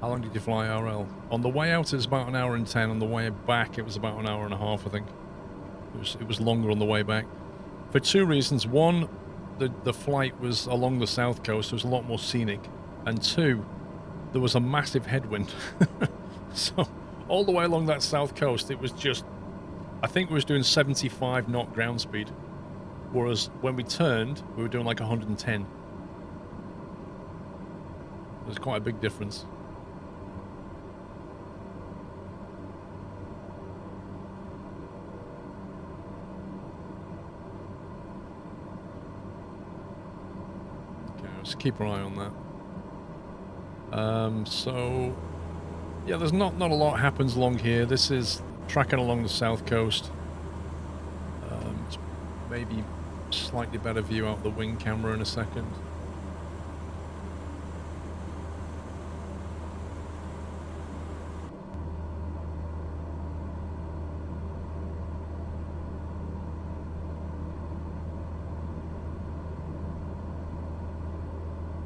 How long did you fly RL? On the way out, it was about 1 hour and 10. On the way back, it was about an hour and a half, I think. It was longer on the way back. For two reasons. One, the flight was along the south coast, so it was a lot more scenic. And two, there was a massive headwind. So, all the way along that south coast, it was just... I think we was doing 75 knot ground speed. Whereas, when we turned, we were doing like 110. There's quite a big difference. Just keep an eye on that. So yeah, there's not a lot happens along here. This is tracking along the south coast. It's maybe slightly better view out the wing camera in a second.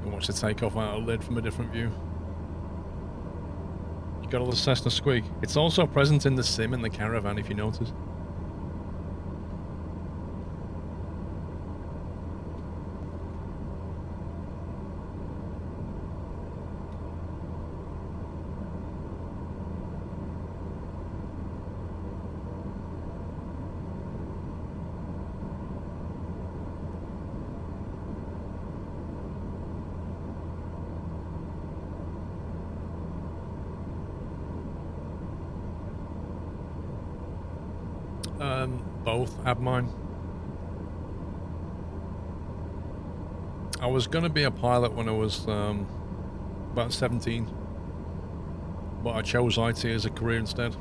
Watch the takeoff out of lid from a different view. You got all the Cessna squeak. It's also present in the sim in the caravan, if you notice. Both have mine. I was going to be a pilot when I was about 17, but I chose IT as a career instead.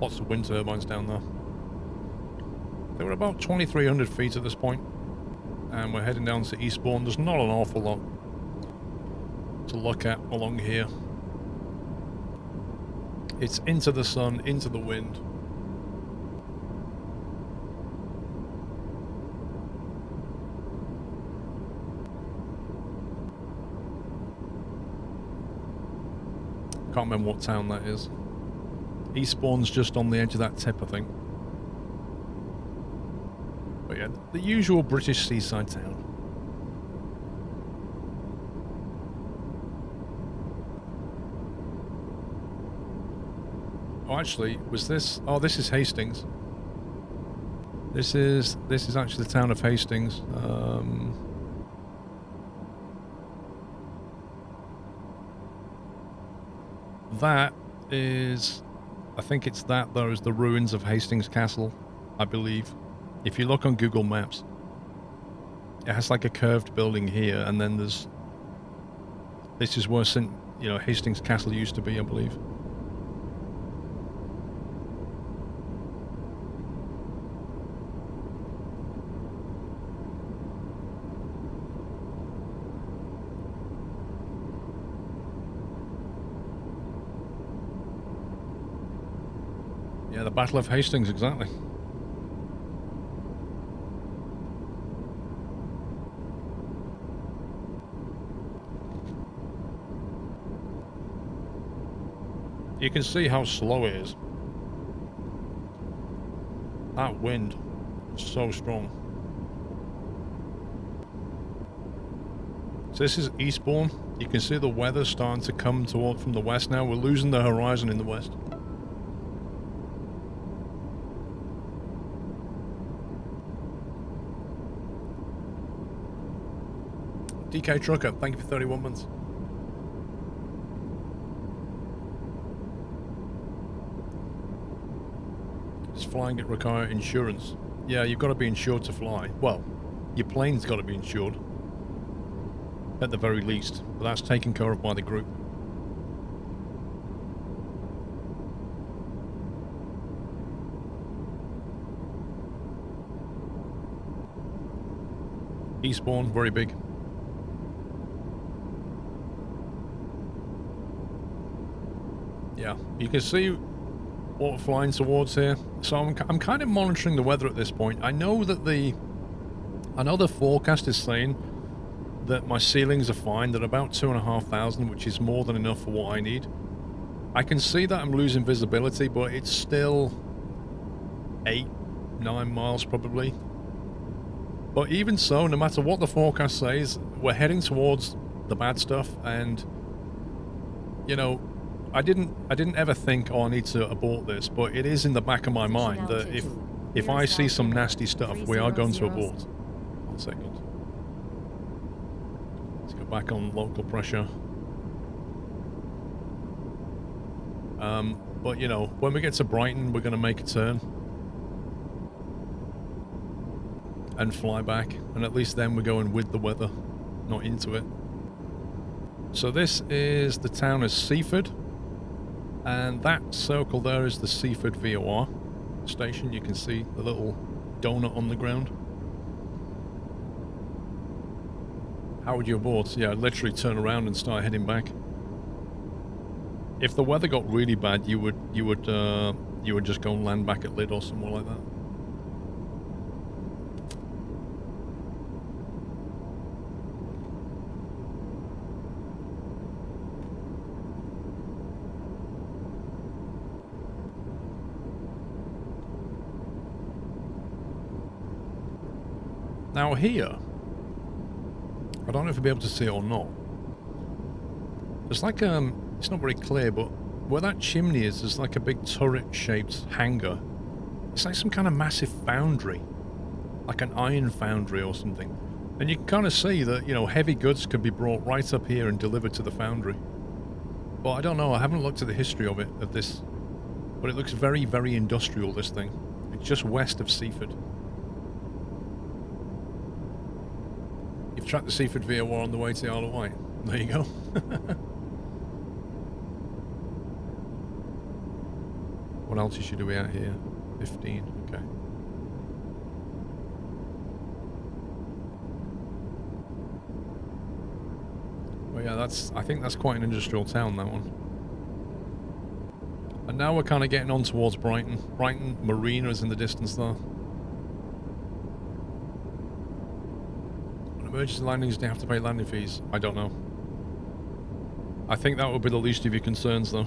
Lots of wind turbines down there. They were about 2,300 feet at this point, and we're heading down to Eastbourne. There's not an awful lot to look at along here. It's into the sun, into the wind. Can't remember what town that is. Eastbourne's just on the edge of that tip, I think. But yeah, the usual British seaside town. Oh, actually, was this... Oh, this is Hastings. This is actually the town of Hastings. That is... I think it's that, though, is the ruins of Hastings Castle, I believe. If you look on Google Maps, it has like a curved building here, and then there's... This is where Hastings Castle used to be, I believe. Yeah, the Battle of Hastings, exactly. You can see how slow it is. That wind is so strong. So this is Eastbourne. You can see the weather starting to come toward from the west now. We're losing the horizon in the west. DK Trucker, thank you for 31 months. Does flying it require insurance? Yeah, you've got to be insured to fly. Well, your plane's got to be insured. At the very least. But that's taken care of by the group. Eastbourne, very big. Yeah, you can see what we're flying towards here. So I'm kind of monitoring the weather at this point. I know that I know the forecast is saying that my ceilings are fine. They're about 2,500, which is more than enough for what I need. I can see that I'm losing visibility, but it's still 8-9 miles probably. But even so, no matter what the forecast says, we're heading towards the bad stuff, and you know, I didn't ever think, oh, I need to abort this, but it is in the back of my mind that if I see some nasty stuff, we are going to abort. 1 second. Let's go back on local pressure. But you know, when we get to Brighton, we're going to make a turn and fly back, and at least then we're going with the weather, not into it. So this is the town of Seaford, and that circle there is the Seaford VOR station. You can see the little donut on the ground. How would you abort? Yeah, literally turn around and start heading back. If the weather got really bad, you would just go and land back at Lyd or somewhere like that. Now here, I don't know if you'll be able to see it or not. There's like it's not very clear, but where that chimney is, there's like a big turret-shaped hangar. It's like some kind of massive foundry, like an iron foundry or something. And you can kind of see that, you know, heavy goods could be brought right up here and delivered to the foundry. But I don't know, I haven't looked at the history of it, of this, but it looks very, very industrial, this thing. It's just west of Seaford. You've tracked the Seaford VOR on the way to the Isle of Wight. There you go. What altitude are we at here? 15, okay. Well, yeah, I think that's quite an industrial town, that one. And now we're kind of getting on towards Brighton. Brighton Marina is in the distance there. On emergency landings, do you have to pay landing fees? I don't know. I think that would be the least of your concerns, though.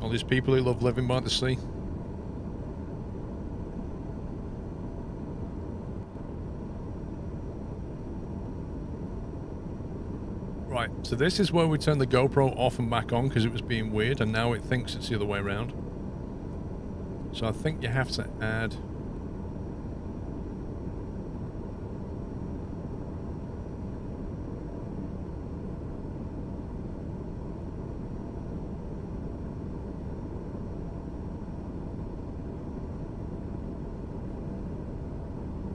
All these people who love living by the sea. Right, so this is where we turn the GoPro off and back on because it was being weird, and now it thinks it's the other way around. So I think you have to add...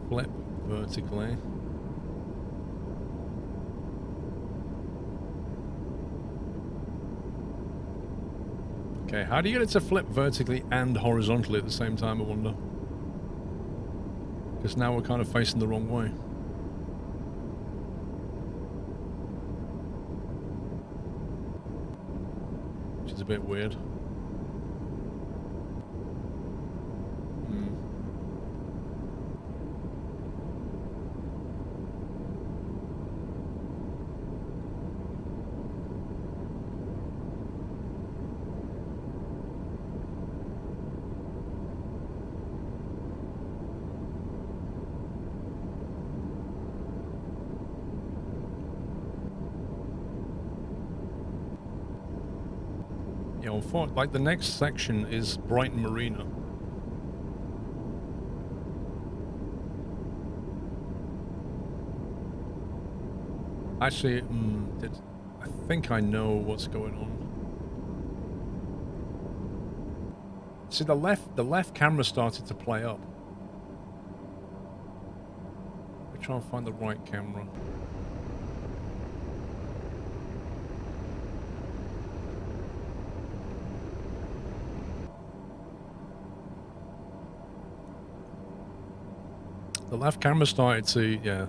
flip vertically. Okay, how do you get it to flip vertically and horizontally at the same time, I wonder? Because now we're kind of facing the wrong way. Which is a bit weird. You know, like the next section is Brighton Marina. Actually, I think I know what's going on. See, the left camera started to play up. Let me try and find the right camera. The left camera started to, yeah.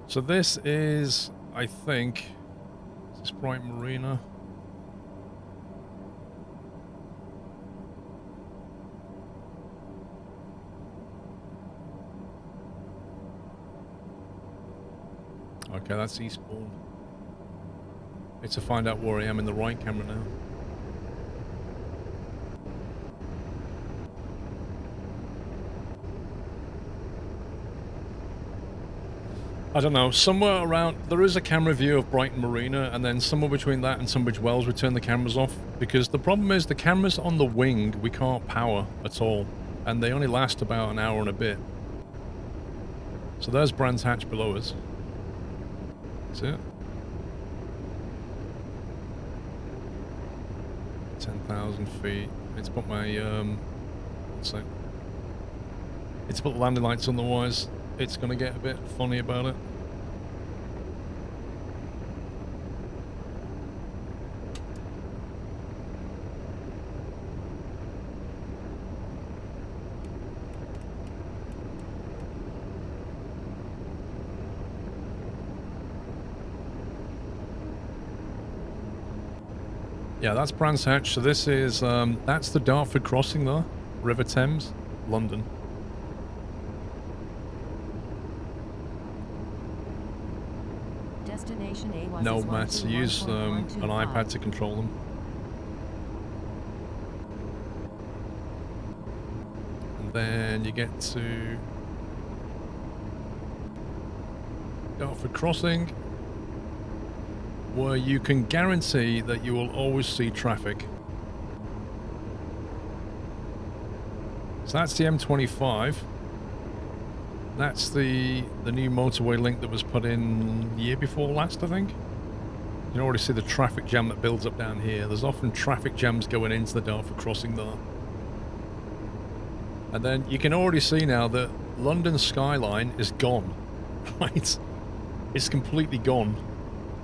So this is, I think, is this Brighton Marina? Okay, that's Eastbourne. Need to find out where I am in the right camera now. I don't know, somewhere around, there is a camera view of Brighton Marina, and then somewhere between that and Tunbridge Wells we turn the cameras off, because the problem is the cameras on the wing we can't power at all, and they only last about an hour and a bit. So there's Brands Hatch below us. See it? 10,000 feet. It's put my, let's see. It's put the landing lights on, otherwise it's going to get a bit funny about it. Yeah, that's Brands Hatch. So this is, that's the Dartford crossing there. River Thames, London. Destination A No, Matt, use an iPad to control them. And then you get to Dartford crossing, where you can guarantee that you will always see traffic. So that's the M25. That's the new motorway link that was put in the year before last, I think. You can already see the traffic jam that builds up down here. There's often traffic jams going into the Dartford crossing there. And then you can already see now that London skyline is gone, right? It's completely gone.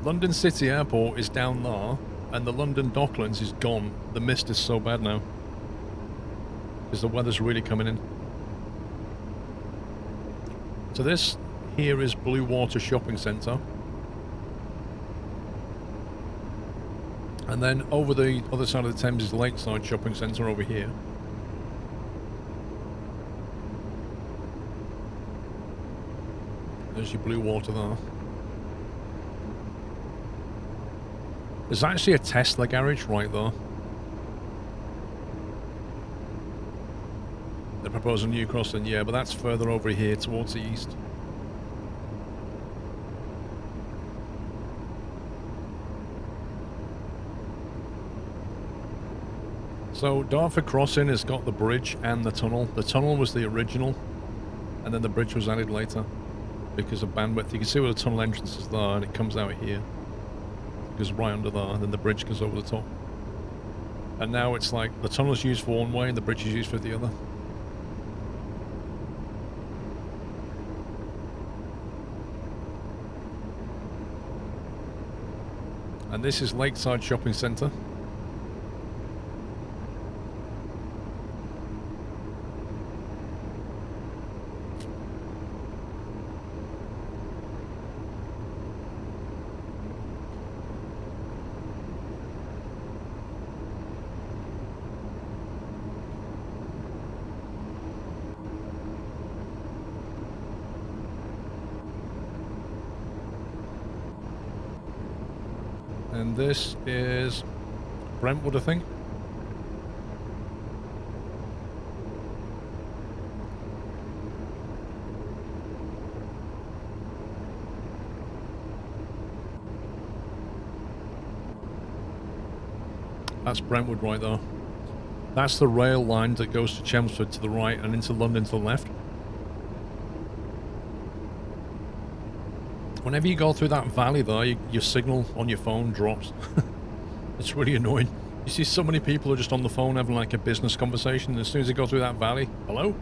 London City Airport is down there, and the London Docklands is gone. The mist is so bad now, because the weather's really coming in. So this here is Blue Water Shopping Centre. And then over the other side of the Thames is Lakeside Shopping Centre over here. There's your blue water there. There's actually a Tesla garage right there. They're proposing new crossing, yeah, but that's further over here towards the east. So Dartford Crossing has got the bridge and the tunnel. The tunnel was the original, and then the bridge was added later because of bandwidth. You can see where the tunnel entrance is there, and it comes out here. It goes right under there, and then the bridge goes over the top. And now it's like the tunnel is used for one way and the bridge is used for the other. And this is Lakeside Shopping Centre. And this is Brentwood, I think. That's Brentwood right there. That's the rail line that goes to Chelmsford to the right and into London to the left. Whenever you go through that valley there, your signal on your phone drops. It's really annoying. You see so many people are just on the phone having like a business conversation, and as soon as they go through that valley, hello?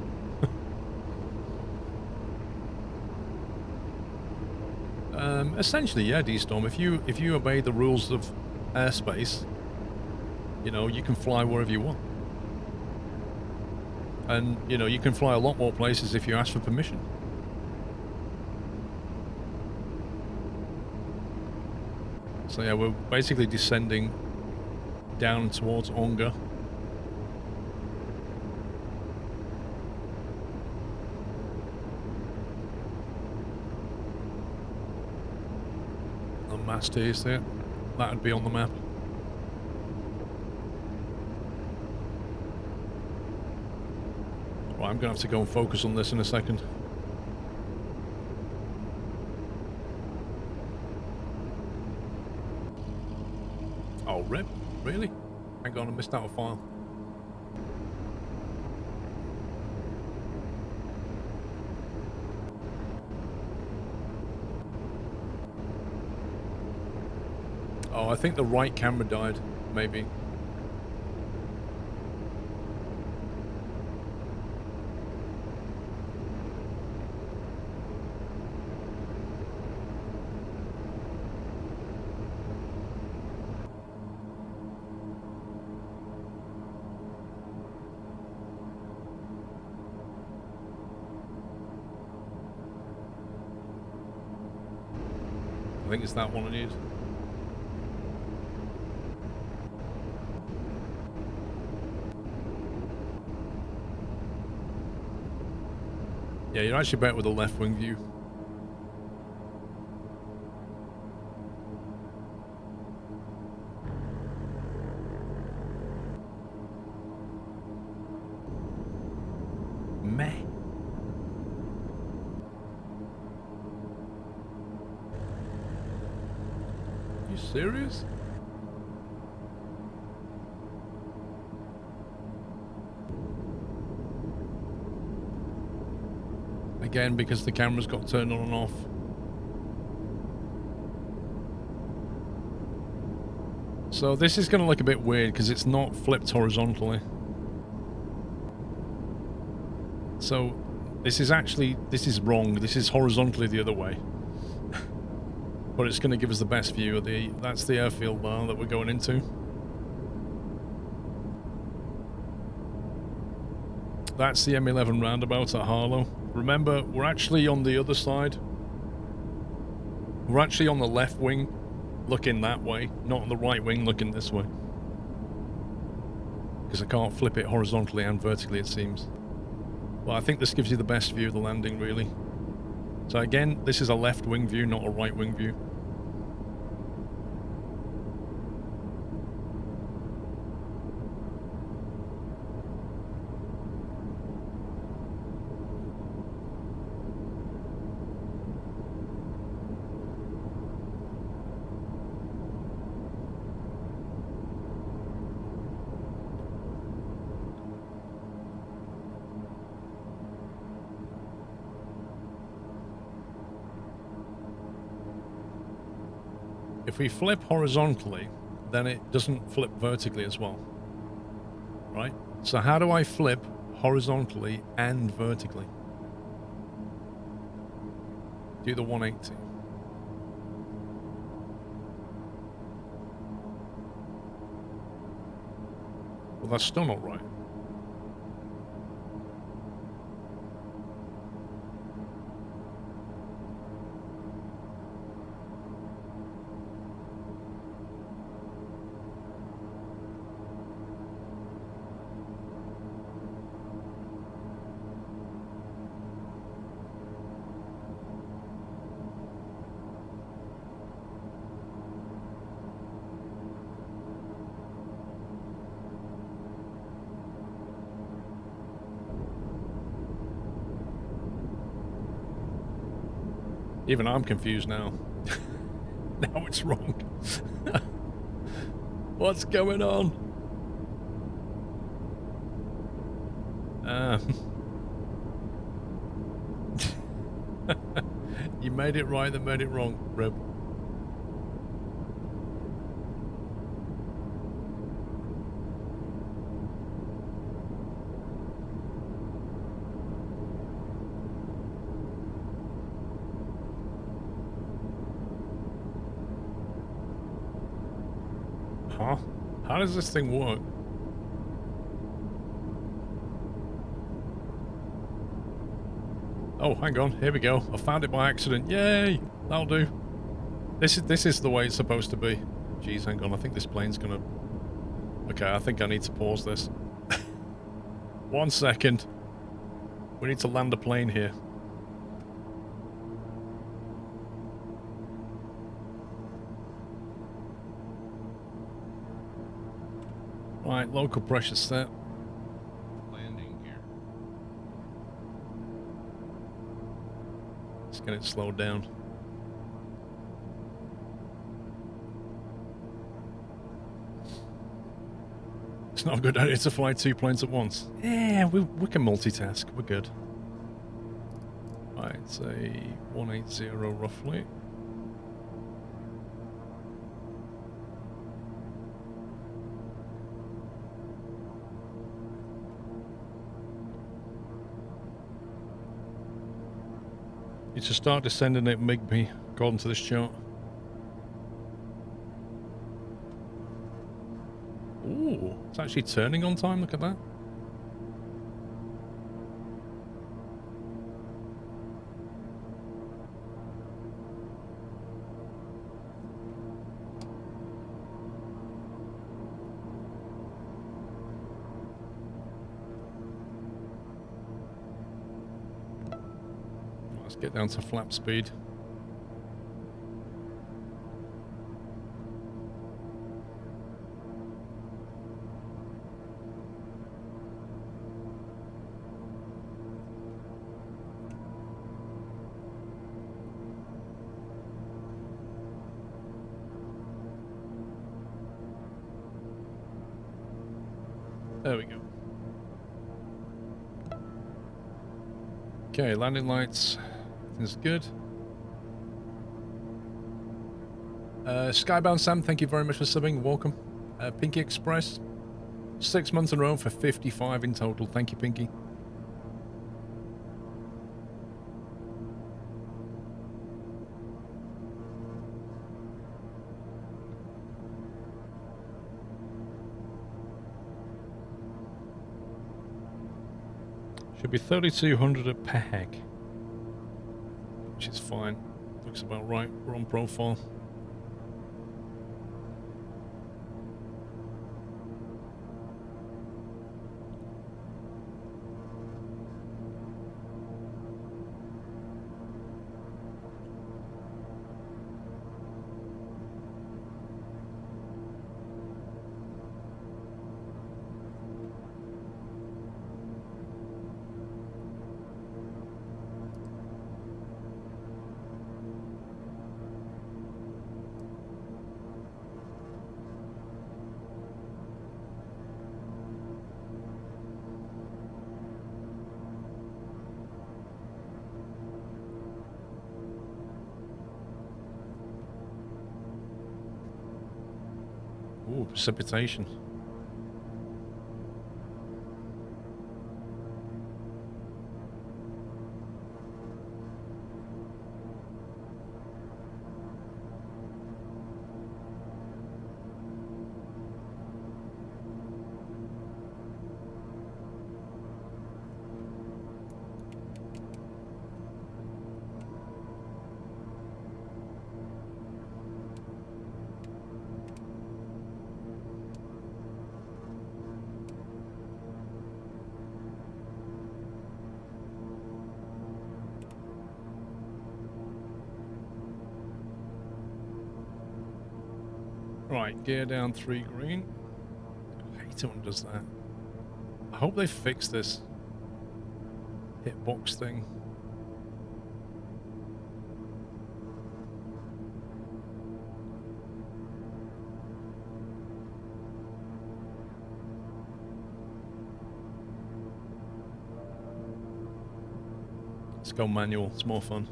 Essentially, yeah, D-Storm, if you obey the rules of airspace, you know, you can fly wherever you want. And, you know, you can fly a lot more places if you ask for permission. So yeah, we're basically descending down towards Ongar. The mast here, see it? That would be on the map. Right, I'm going to have to go and focus on this in a second. Oh, rip? Really? Hang on, I missed out a file. Oh, I think the right camera died, maybe. I think it's that one I need. Yeah, you're actually better with the left wing view. Meh. You serious? Again, because the cameras got turned on and off. So this is going to look a bit weird because it's not flipped horizontally. So this is wrong. This is horizontally the other way. But it's going to give us the best view of that's the airfield now that we're going into. That's the M11 roundabout at Harlow. Remember, we're actually on the other side. We're actually on the left wing, looking that way, not on the right wing, looking this way. Because I can't flip it horizontally and vertically, it seems. Well, I think this gives you the best view of the landing, really. So again, this is a left wing view, not a right wing view. If we flip horizontally, then it doesn't flip vertically as well, right? So how do I flip horizontally and vertically? Do the 180. Well, that's still not right. Even I'm confused now. Now it's wrong. What's going on? You made it right, then made it wrong, Reb. Huh? How does this thing work? Oh, hang on. Here we go. I found it by accident. Yay! That'll do. This is the way it's supposed to be. Jeez, hang on. I think this plane's gonna... Okay, I think I need to pause this. 1 second. We need to land a plane here. Right, local pressure set. Landing gear. Let's get it slowed down. It's not a good idea to fly 2 planes at once. Yeah, we can multitask. We're good. Right, say 180 roughly. You should start descending at Migby, according to this chart. Ooh, it's actually turning on time, look at that. Let's get down to flap speed. There we go. Okay, landing lights. Everything's good. Skybound Sam, thank you very much for subbing. Welcome. Pinky Express. 6 months in a row for 55 in total. Thank you, Pinky. Should be 3,200 a peg, which is fine. Looks about right. We're on profile. Ooh, precipitation. Right, gear down 3 green. I hate it when it does that. I hope they fix this hitbox thing. Let's go manual, it's more fun.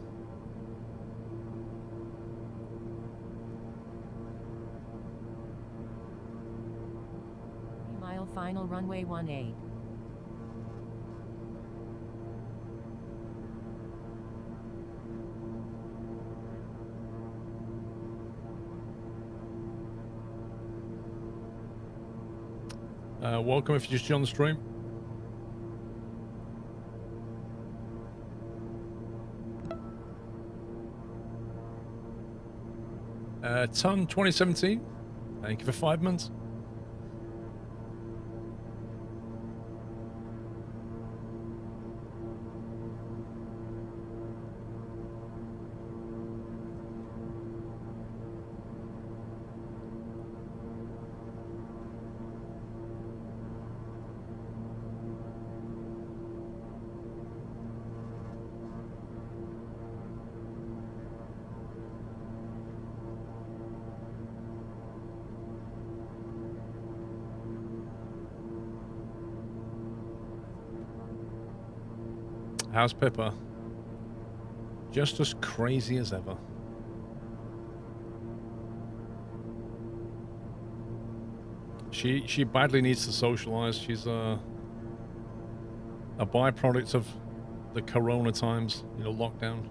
Final runway 18. Welcome if you just joined the stream. Ton 2017. Thank you for 5 months. How's Pippa? Just as crazy as ever. She badly needs to socialize. She's a byproduct of the corona times, you know, lockdown.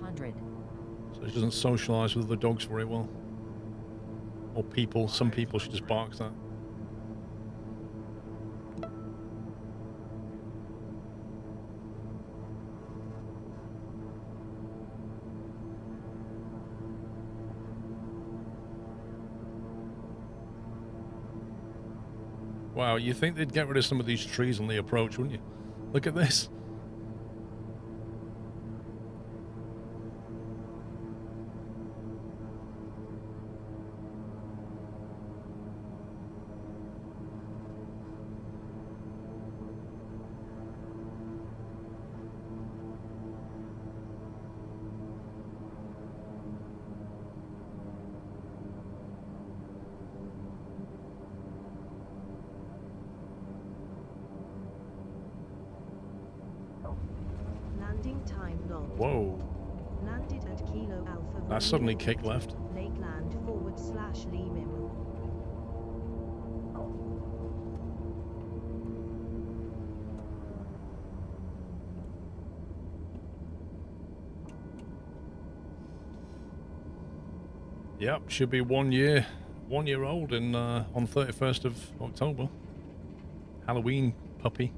100. So she doesn't socialize with the dogs very well. Or people. Some people she just barks at. Wow, you think they'd get rid of some of these trees on the approach, wouldn't you? Look at this. Landing time logged. Whoa. Landed at Kilo Alpha. That suddenly kicked left. Lakeland /Limim. Yep, should be 1 year old in on 31st of October. Halloween puppy.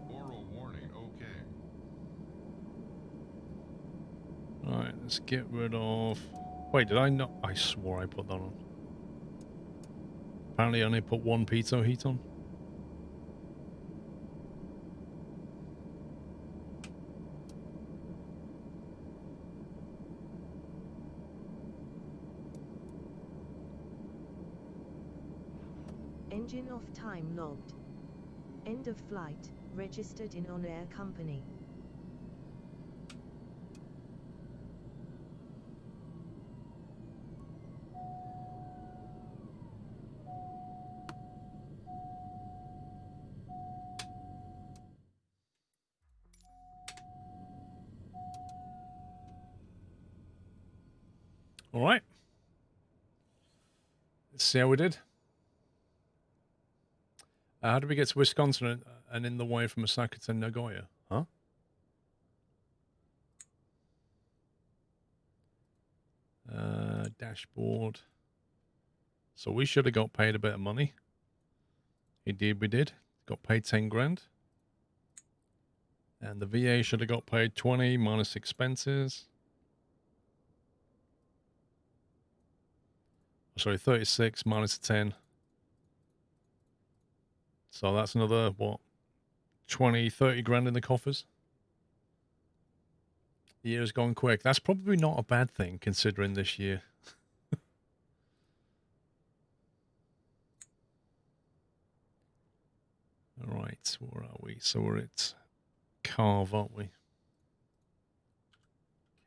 Oral warning, okay. Alright, let's get rid of... Wait, did I not? I swore I put that on. Apparently I only put one pitot heat on. Engine off time logged. End of flight, registered in on-air company. Alright. Let's see how we did. How did we get to Wisconsin and in the way from Osaka to Nagoya? Huh? Dashboard. So we should have got paid a bit of money. Indeed we did. Got paid 10 grand. And the VA should have got paid 20 minus expenses. Sorry, 36 minus 10. So that's another, what, 20, 30 grand in the coffers. The year's gone quick. That's probably not a bad thing considering this year. All right, where are we? So we're at Carve, aren't we?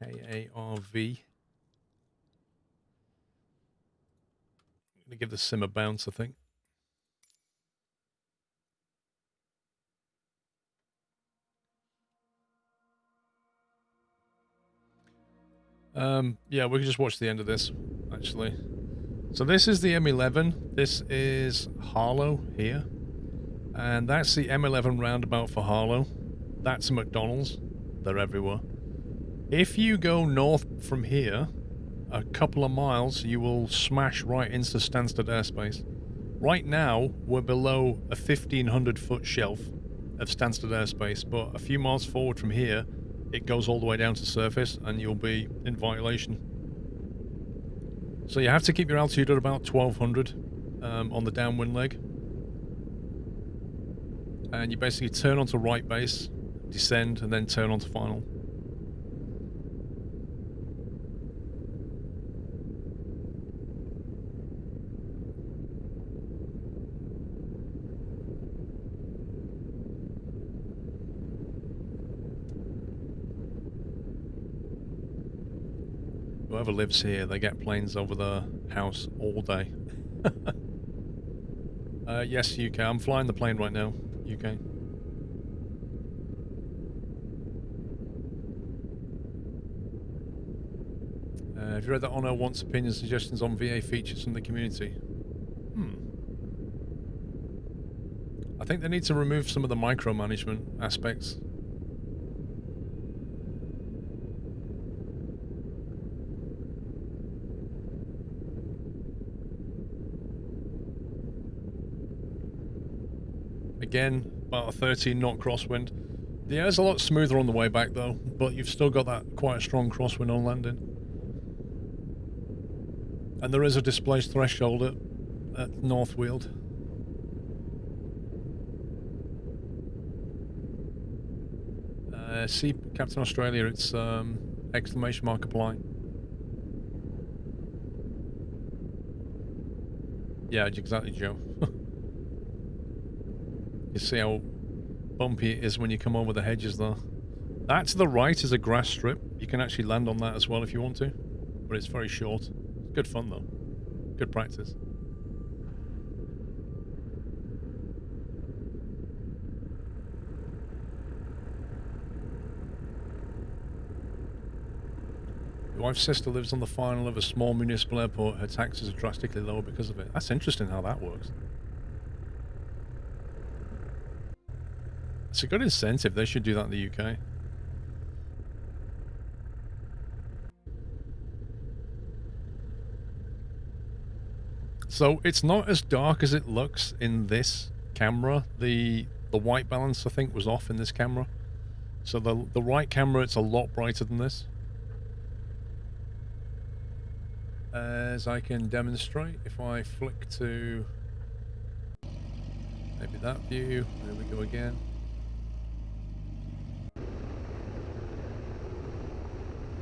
K-A-R-V. give the sim a bounce, I think. Yeah, we can just watch the end of this, actually. So this is the M11. This is Harlow here. And that's the M11 roundabout for Harlow. That's a McDonald's. They're everywhere. If you go north from here, a couple of miles, you will smash right into Stansted airspace. Right now, we're below a 1,500-foot shelf of Stansted airspace, but a few miles forward from here, it goes all the way down to surface, and you'll be in violation. So you have to keep your altitude at about 1,200 on the downwind leg. And you basically turn onto right base, descend, and then turn onto final. Whoever lives here, they get planes over their house all day. Yes, UK. I'm flying the plane right now. UK. Have you read that Ono wants opinion suggestions on VA features from the community? I think they need to remove some of the micromanagement aspects. Again, about a 13-knot crosswind. The air's a lot smoother on the way back though, but you've still got that quite a strong crosswind on landing. And there is a displaced threshold at North Weald. See Captain Australia, it's exclamation mark apply. Yeah, exactly, Joe. You see how bumpy it is when you come over the hedges there. That to the right is a grass strip. You can actually land on that as well if you want to, but it's very short. It's good fun though. Good practice. My wife's sister lives on the final of a small municipal airport. Her taxes are drastically lower because of it. That's interesting how that works. It's a good incentive. They should do that in the UK. So it's not as dark as it looks in this camera. The white balance, I think, was off in this camera. So the right camera, it's a lot brighter than this. As I can demonstrate, if I flick to maybe that view, there we go again.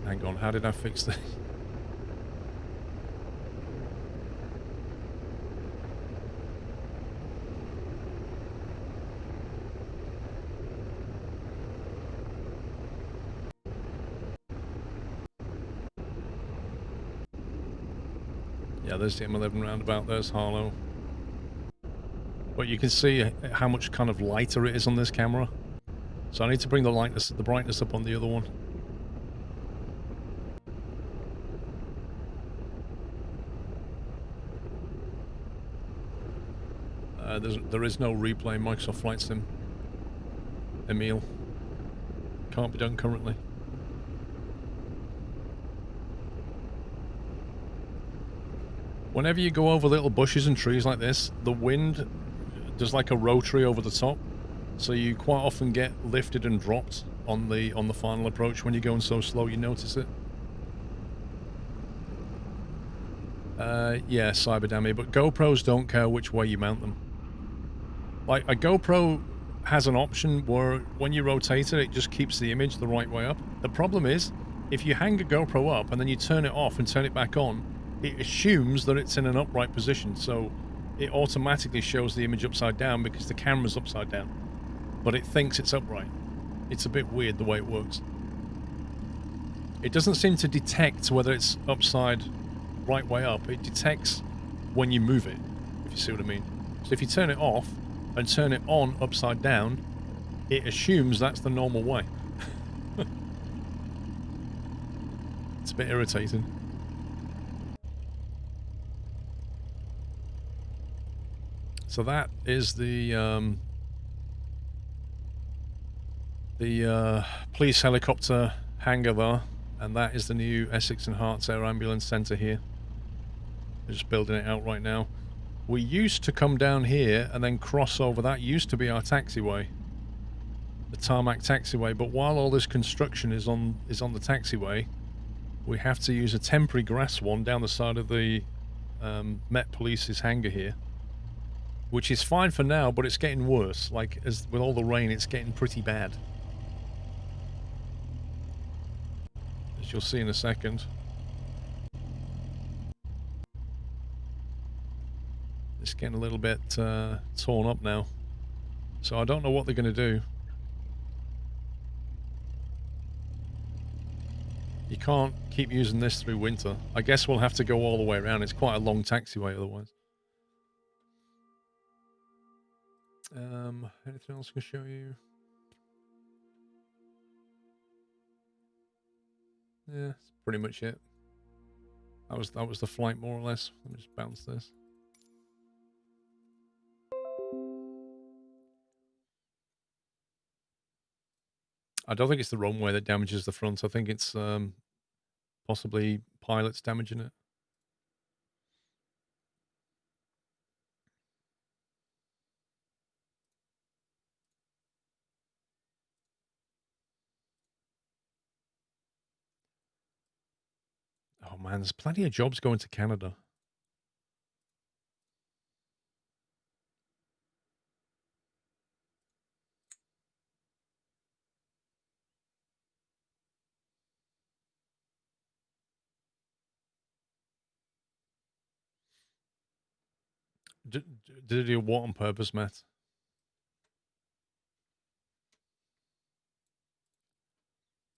Hang on, how did I fix this? Yeah, there's the M11 roundabout, there's Harlow. But you can see how much kind of lighter it is on this camera. So I need to bring the brightness up on the other one. There is no replay in Microsoft Flight Sim. Emil. Can't be done currently. Whenever you go over little bushes and trees like this, the wind does like a rotary over the top, so you quite often get lifted and dropped on the final approach. When you're going so slow, you notice it. Yeah, Cyberdammy, but GoPros don't care which way you mount them. Like, a GoPro has an option where when you rotate it, it just keeps the image the right way up. The problem is, if you hang a GoPro up and then you turn it off and turn it back on, it assumes that it's in an upright position, so it automatically shows the image upside down because the camera's upside down. But it thinks it's upright. It's a bit weird the way it works. It doesn't seem to detect whether it's upside right way up. It detects when you move it, if you see what I mean. So if you turn it off and turn it on upside down, it assumes that's the normal way. It's a bit irritating. So that is the police helicopter hangar there, and that is the new Essex and Herts Air Ambulance Centre here. They're just building it out right now. We used to come down here and then cross over. That used to be our taxiway, the tarmac taxiway. But while all this construction is on the taxiway, we have to use a temporary grass one down the side of the Met Police's hangar here, which is fine for now, but it's getting worse. Like, as with all the rain, it's getting pretty bad, as you'll see in a second. It's getting a little bit torn up now, so I don't know what they're going to do. You can't keep using this through winter. I guess we'll have to go all the way around. It's quite a long taxiway otherwise. Anything else I can show you? Yeah, that's pretty much it. That was the flight, more or less. Let me just bounce this. I don't think it's the runway that damages the front. I think it's possibly pilots damaging it. Oh man, there's plenty of jobs going to Canada. Did they do what on purpose, Matt?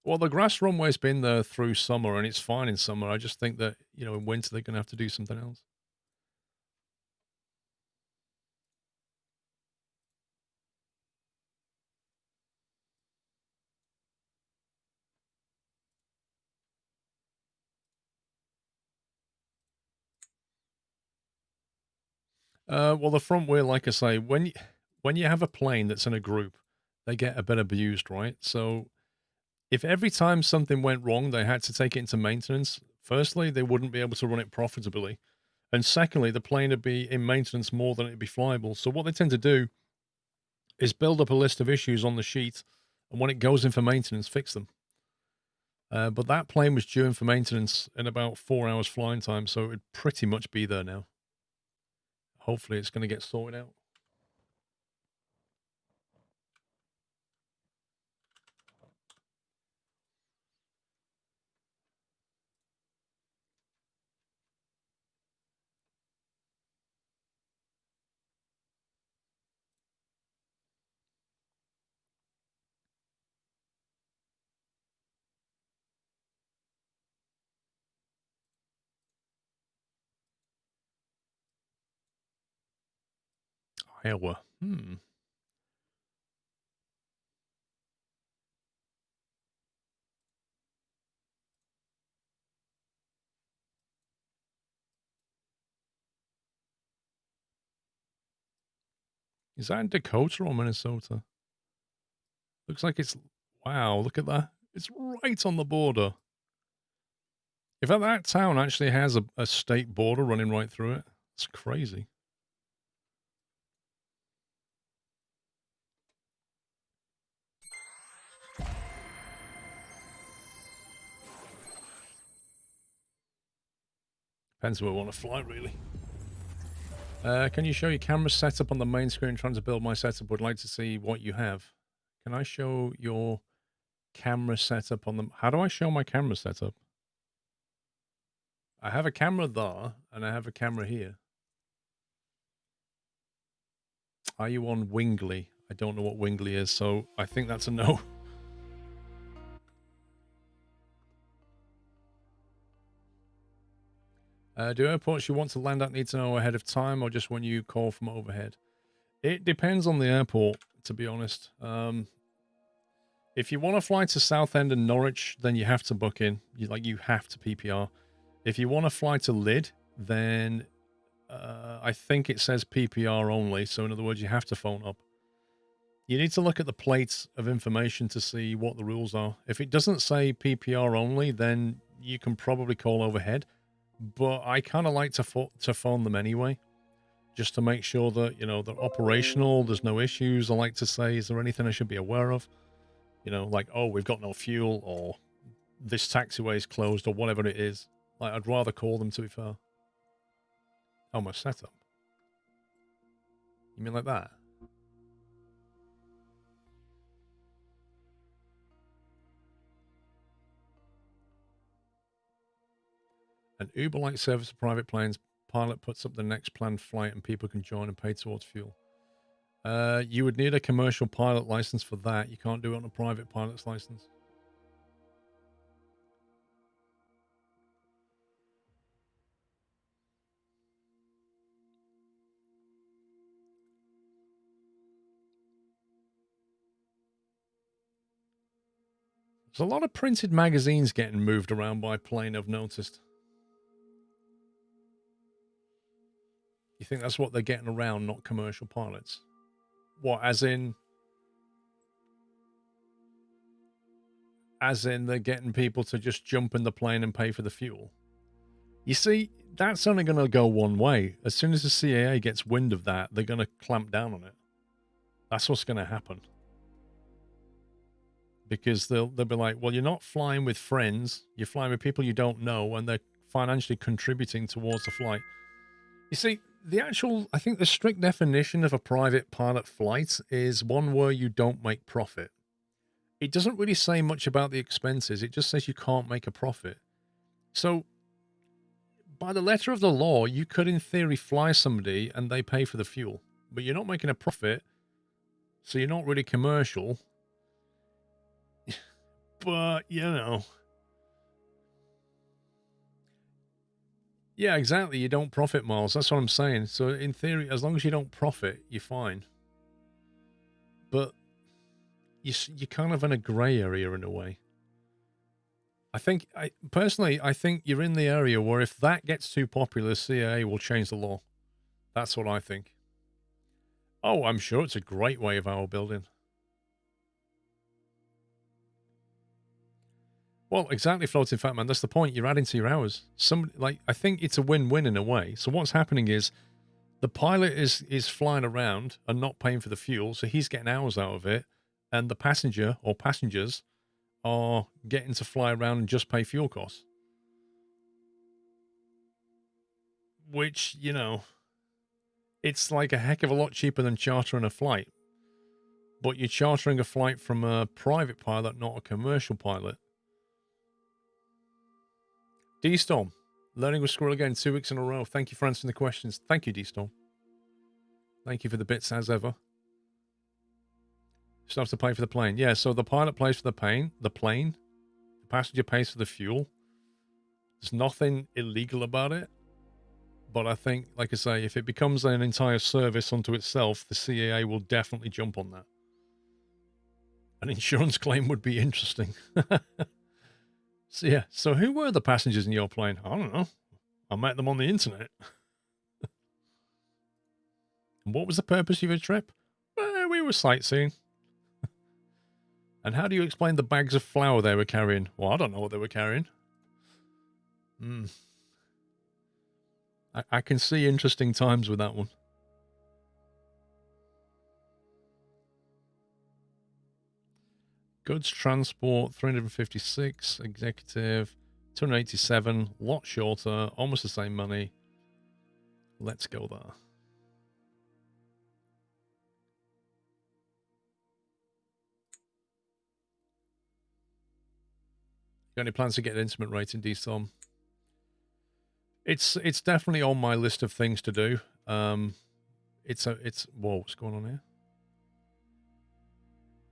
Well, the grass runway's been there through summer, and it's fine in summer. I just think that, you know, in winter they're going to have to do something else. Well, the front wheel, like I say, when you have a plane that's in a group, they get a bit abused, right? So if every time something went wrong, they had to take it into maintenance, firstly, they wouldn't be able to run it profitably. And secondly, the plane would be in maintenance more than it'd be flyable. So what they tend to do is build up a list of issues on the sheet, and when it goes in for maintenance, fix them. But that plane was due in for maintenance in about 4 hours flying time, so it would pretty much be there now. Hopefully it's going to get sorted out. Iowa. Is that in Dakota or Minnesota? Looks like it's... Wow, look at that. It's right on the border. In fact, that town actually has a state border running right through it. It's crazy. Depends where we want to fly, really. Can you show your camera setup on the main screen? Trying to build my setup. Would like to see what you have. Can I show your camera setup on the... How do I show my camera setup? I have a camera there, and I have a camera here. Are you on Wingly? I don't know what Wingly is, so I think that's a no. Do airports you want to land at need to know ahead of time or just when you call from overhead? It depends on the airport, to be honest. If you want to fly to Southend and Norwich, then you have to book in. You have to PPR. If you want to fly to Lyd, then I think it says PPR only. So in other words, you have to phone up. You need to look at the plates of information to see what the rules are. If it doesn't say PPR only, then you can probably call overhead. But I kind of like to phone them anyway, just to make sure that, they're operational, there's no issues. I like to say, is there anything I should be aware of? Like, oh, we've got no fuel, or this taxiway is closed, or whatever it is. Like, I'd rather call them, to be fair. Oh, my setup. You mean like that? An Uber-like service for private planes. Pilot puts up the next planned flight and people can join and pay towards fuel. You would need a commercial pilot license for that. You can't do it on a private pilot's license. There's a lot of printed magazines getting moved around by plane, I've noticed. You think that's what they're getting around, not commercial pilots? What, as in they're getting people to just jump in the plane and pay for the fuel? You see, that's only going to go one way. As soon as the CAA gets wind of that, they're going to clamp down on it. That's what's going to happen. Because they'll be like, well, you're not flying with friends. You're flying with people you don't know, and they're financially contributing towards the flight. You see, I think the strict definition of a private pilot flight is one where you don't make profit. It doesn't really say much about the expenses. It just says you can't make a profit. So, by the letter of the law, you could, in theory, fly somebody and they pay for the fuel. But you're not making a profit, so you're not really commercial. But, Yeah, exactly. You don't profit, Miles. That's what I'm saying. So, in theory, as long as you don't profit, you're fine. But you're kind of in a grey area in a way. Personally, I think you're in the area where if that gets too popular, CAA will change the law. That's what I think. Oh, I'm sure it's a great way of hour building. Well, exactly, Floating Fat Man. That's the point. You're adding to your hours. I think it's a win-win in a way. So what's happening is the pilot is flying around and not paying for the fuel, so he's getting hours out of it, and the passenger or passengers are getting to fly around and just pay fuel costs. Which, it's like a heck of a lot cheaper than chartering a flight. But you're chartering a flight from a private pilot, not a commercial pilot. D-Storm, learning with Squirrel again 2 weeks in a row. Thank you for answering the questions. Thank you, D-Storm. Thank you for the bits as ever. Still have to pay for the plane. Yeah, so the pilot pays for the plane. The passenger pays for the fuel. There's nothing illegal about it. But I think, like I say, if it becomes an entire service unto itself, the CAA will definitely jump on that. An insurance claim would be interesting. So who were the passengers in your plane? I don't know. I met them on the internet. And what was the purpose of your trip? We were sightseeing. And how do you explain the bags of flour they were carrying? Well, I don't know what they were carrying. I can see interesting times with that one. Goods transport, 356. Executive, 287. Lot shorter. Almost the same money. Let's go there. Got any plans to get an intimate rating, D-Storm? It's definitely on my list of things to do. Whoa, what's going on here?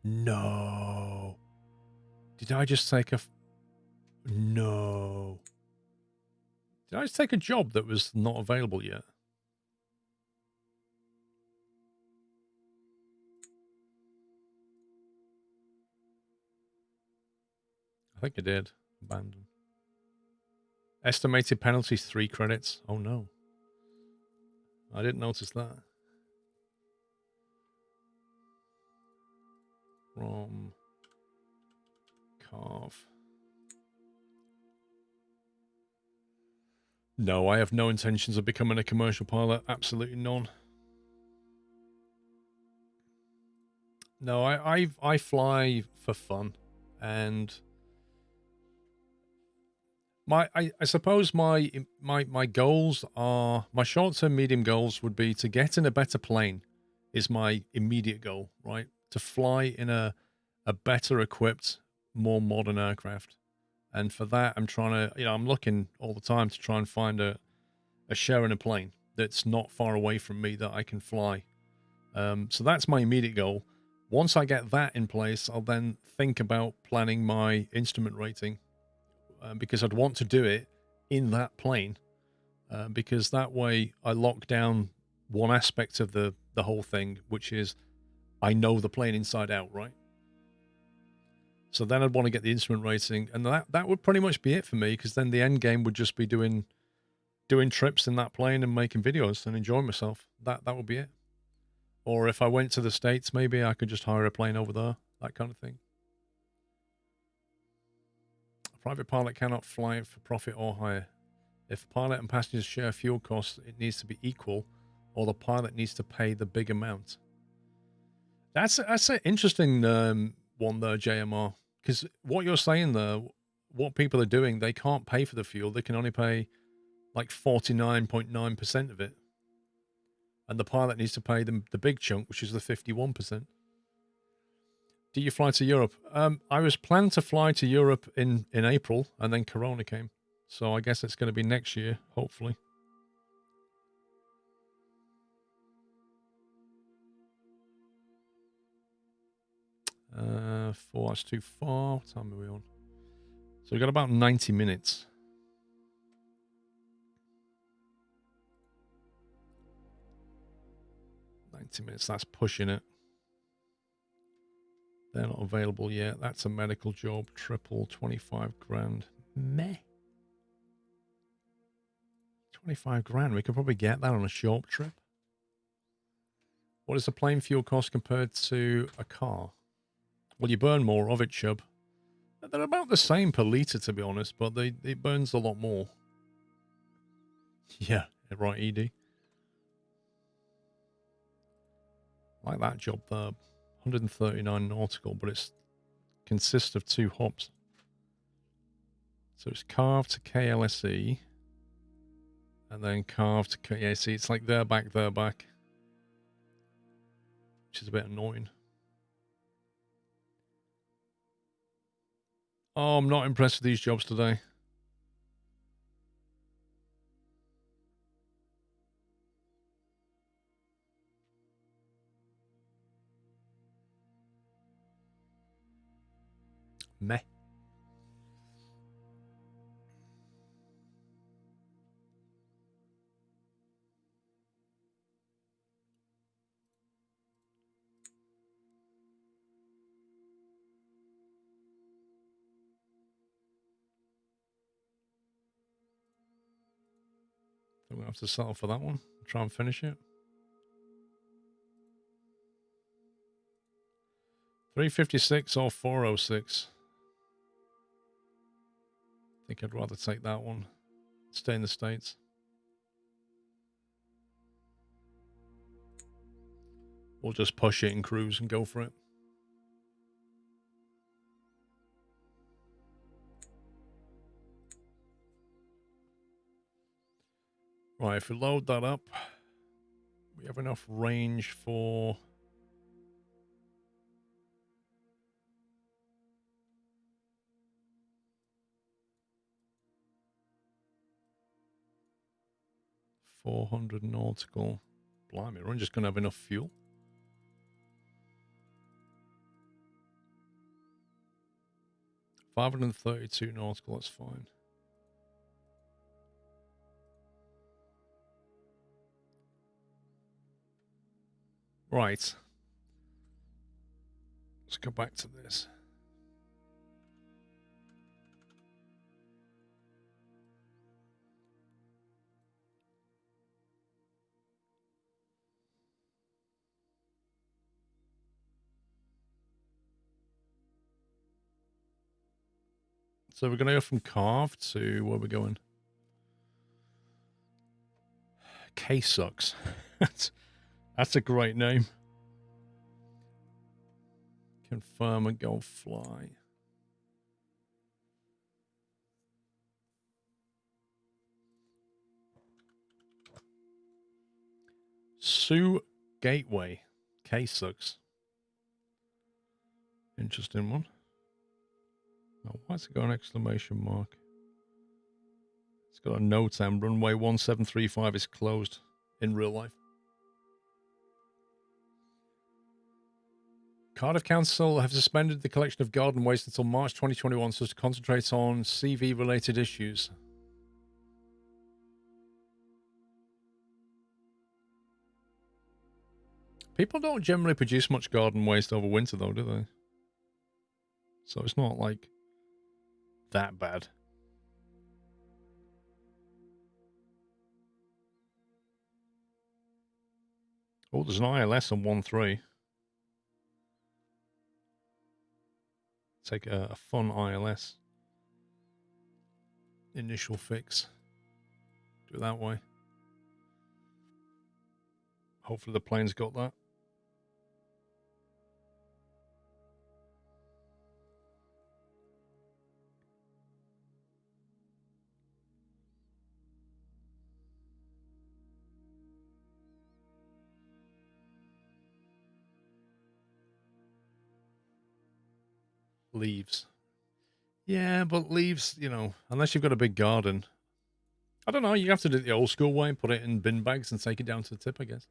No. Did I just take no. Did I just take a job that was not available yet? I think I did. Abandon. Estimated penalties 3 credits. Oh no. I didn't notice that. From Carve. No, I have no intentions of becoming a commercial pilot. Absolutely none. No, I fly for fun, and I suppose my goals are, my short-term medium goals would be to get in a better plane is my immediate goal, right? To fly in a better equipped, more modern aircraft. And for that, I'm trying to, I'm looking all the time to try and find a share in a plane that's not far away from me that I can fly. So that's my immediate goal. Once I get that in place, I'll then think about planning my instrument rating, because I'd want to do it in that plane, because that way I lock down one aspect of the whole thing, which is I know the plane inside out, right? So then I'd want to get the instrument rating, and that would pretty much be it for me, because then the end game would just be doing trips in that plane and making videos and enjoying myself. That would be it. Or if I went to the States, maybe I could just hire a plane over there, that kind of thing. A private pilot cannot fly for profit or hire. If pilot and passengers share fuel costs, it needs to be equal, or the pilot needs to pay the big amount. That's an interesting one there, JMR, because what you're saying there, what people are doing, they can't pay for the fuel. They can only pay like 49.9% of it. And the pilot needs to pay them the big chunk, which is the 51%. Do you fly to Europe? I was planned to fly to Europe in April, and then Corona came. So I guess it's going to be next year, hopefully. That's too far. What time are we on? So we've got about 90 minutes. 90 minutes, that's pushing it. They're not available yet. That's a medical job, triple, 25 grand. Meh. 25 grand, we could probably get that on a short trip. What is the plane fuel cost compared to a car? Well, you burn more of it, Chub. They're about the same per litre, to be honest, but it burns a lot more. Yeah, right, ED. Like that job there. 139 nautical, but it consists of 2 hops. So it's carved to KLSE, and then carved to KAC. It's like there, back, which is a bit annoying. Oh, I'm not impressed with these jobs today. Meh. So we'll have to settle for that one. Try and finish it. 356 or 406. I think I'd rather take that one. Stay in the States. We'll just push it and cruise and go for it. Right, if we load that up, we have enough range for... $400 nautical. Blimey, we're just going to have enough fuel. $532 nautical, that's fine. Right. Let's go back to this. So we're going to go from Carved to where we're going. K-Sucks. That's a great name. Confirm and go fly. Sioux Gateway. K-Sucks. Interesting one. Oh, why's it got an exclamation mark? It's got a note and runway 1735 is closed in real life. Cardiff Council have suspended the collection of garden waste until March 2021 so as to concentrate on CV-related issues. People don't generally produce much garden waste over winter, though, do they? So it's not, like, that bad. Oh, there's an ILS on 1.3. Take a fun ILS. Initial fix. Do it that way. Hopefully the plane's got that. Leaves. Yeah, but leaves, you know, unless you've got a big garden. I don't know, you have to do it the old school way and put it in bin bags and take it down to the tip, I guess.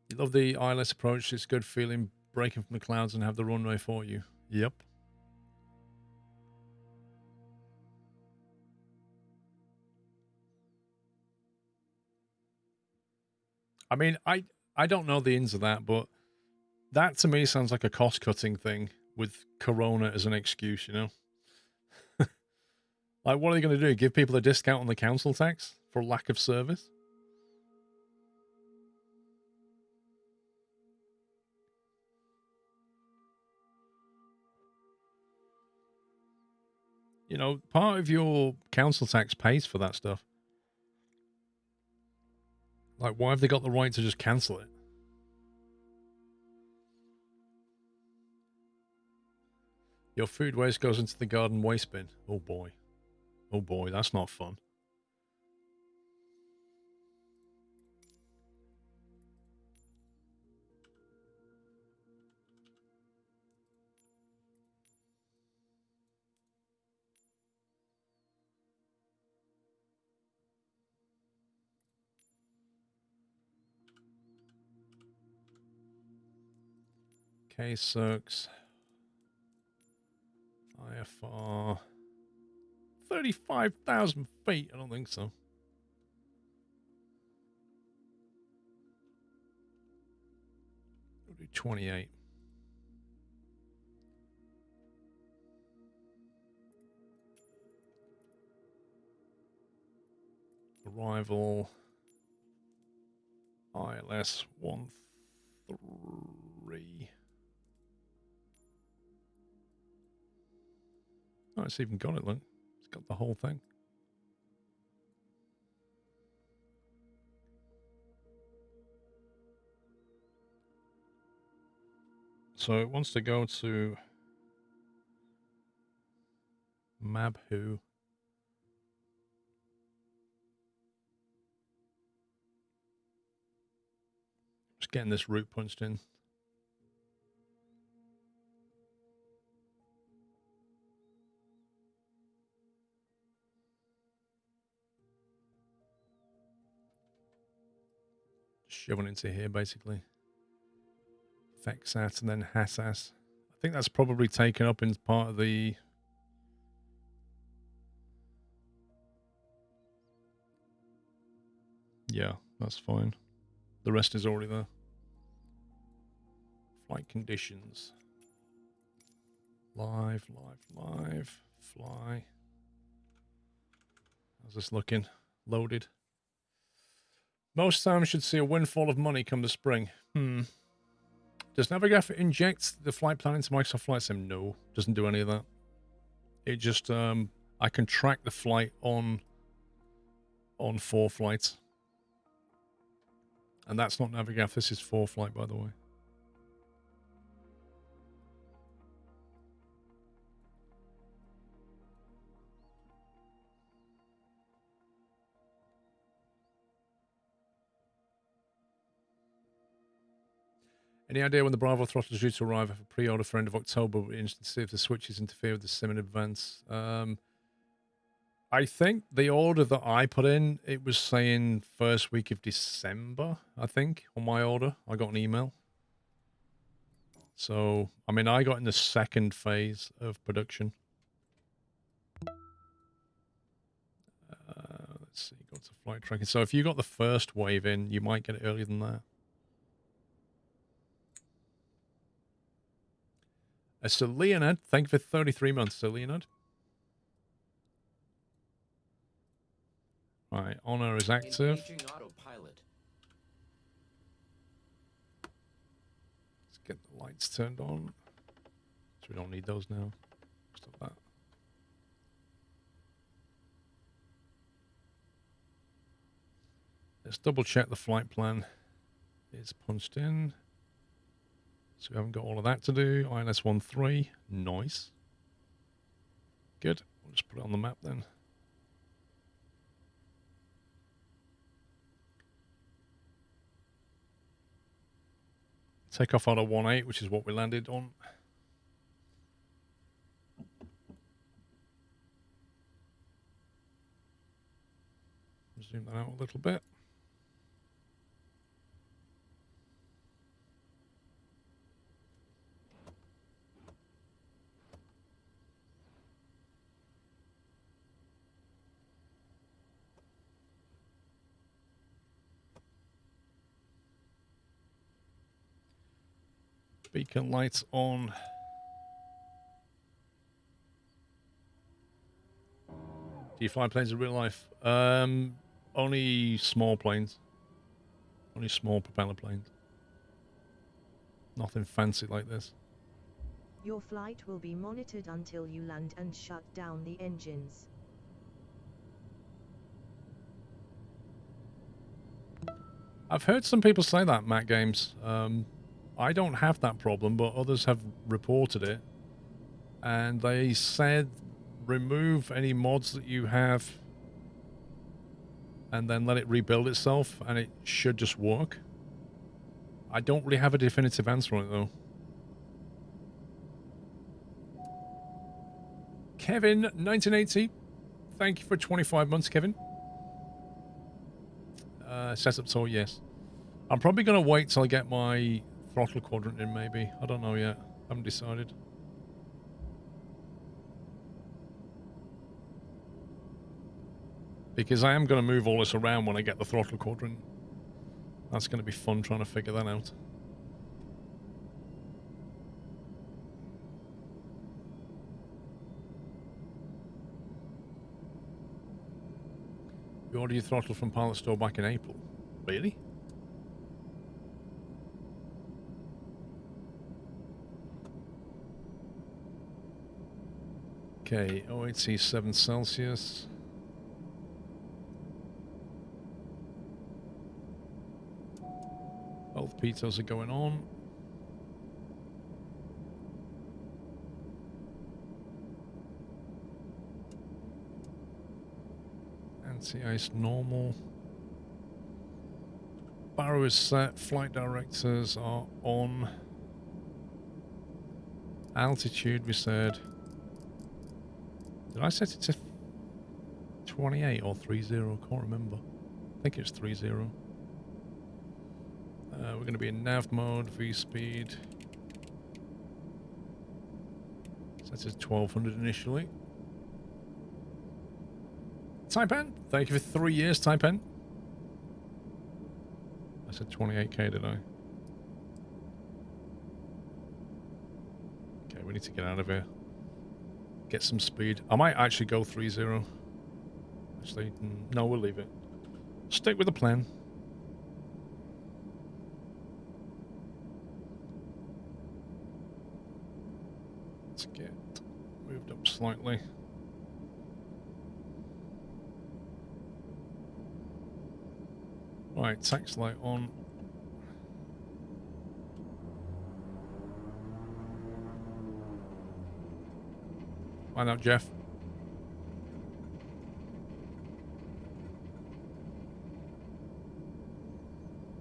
You love the ILS approach. It's good feeling breaking from the clouds and have the runway for you. Yep. I mean, I don't know the ins of that, but that to me sounds like a cost-cutting thing with Corona as an excuse, you know? Like, what are they going to do? Give people a discount on the council tax for lack of service? You know, part of your council tax pays for that stuff. Like, why have they got the right to just cancel it? Your food waste goes into the garden waste bin. Oh boy. Oh boy, that's not fun. K-Sucks. IFR. 35,000 feet. I don't think so. We'll do 28. Arrival. ILS 1-3. Oh, it's even got it, look. It's got the whole thing. So it wants to go to Mabhu. Just getting this route punched in. Shoving into here, basically. Fexat and then Hassas. I think that's probably taken up in part of the... Yeah, That's fine. The rest is already there. Flight conditions. Live, fly. How's this looking? Loaded. Most times should see a windfall of money come the spring. Does Navigraph inject the flight plan into Microsoft Flight Sim? No, doesn't do any of that. It just, I can track the flight on 4 flights. And that's not Navigraph, this is 4 flight, by the way. Any idea when the Bravo throttle is due to arrive? I have a pre-order for end of October. We're interested to see if the switches interfere with the sim in advance. I think the order that I put in, it was saying first week of December, I think, on my order. I got an email. So, I mean, I got in the second phase of production. Let's see, go to flight tracking. So if you got the first wave in, you might get it earlier than that. So Leonard, thank you for 33 months, so Leonard. Right, honor is active. Engaging autopilot. Let's get the lights turned on. So we don't need those now. Stop that. Let's double check the flight plan is punched in. So we haven't got all of that to do. INS 13. Nice. Good. We'll just put it on the map then. Take off auto 18, which is what we landed on. Zoom that out a little bit. Beacon lights on. Do you fly planes in real life? Only small planes. Only small propeller planes. Nothing fancy like this. Your flight will be monitored until you land and shut down the engines. I've heard some people say that, Matt Games. I don't have that problem, but others have reported it. And they said remove any mods that you have and then let it rebuild itself and it should just work. I don't really have a definitive answer on it though. Kevin, 1980. Thank you for 25 months, Kevin. Setup tour, yes. I'm probably going to wait till I get my throttle quadrant in, maybe. I don't know yet. Haven't decided. Because I am going to move all this around when I get the throttle quadrant. That's going to be fun trying to figure that out. You ordered your throttle from Pilot Store back in April. Really? Okay, 08C7 Celsius. Both pitos are going on. Anti-ice normal. Barrow is set. Flight directors are on. Altitude, we said. Did I set it to 28 or 30? I can't remember. I think it's 30. We're going to be in nav mode, V-speed. Set it to 1200 initially. Taipan, thank you for 3 years, Taipan. I said 28k, did I? Okay, we need to get out of here. Get some speed. I might actually go 3-0. Actually, no, we'll leave it. Stick with the plan. Let's get moved up slightly. Right, tax light on. Find out, Jeff.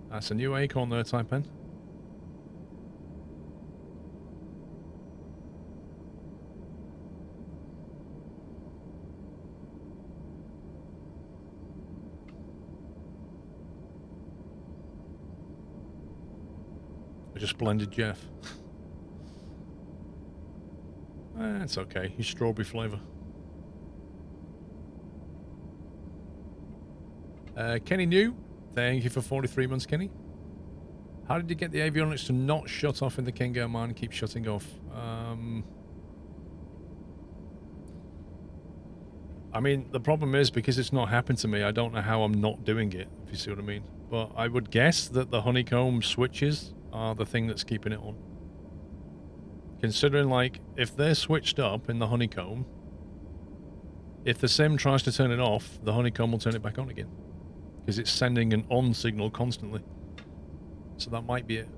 That's a new acorn there, Taipan. I just blended Jeff. It's okay. He's strawberry flavour. Kenny New, thank you for 43 months, Kenny. How did you get the avionics to not shut off in the King Air mine and keep shutting off? I mean, the problem is, because it's not happened to me, I don't know how I'm not doing it, if you see what I mean. But I would guess that the honeycomb switches are the thing that's keeping it on. Considering, like, if they're switched up in the honeycomb, if the sim tries to turn it off, the honeycomb will turn it back on again. Because it's sending an on signal constantly. So that might be it.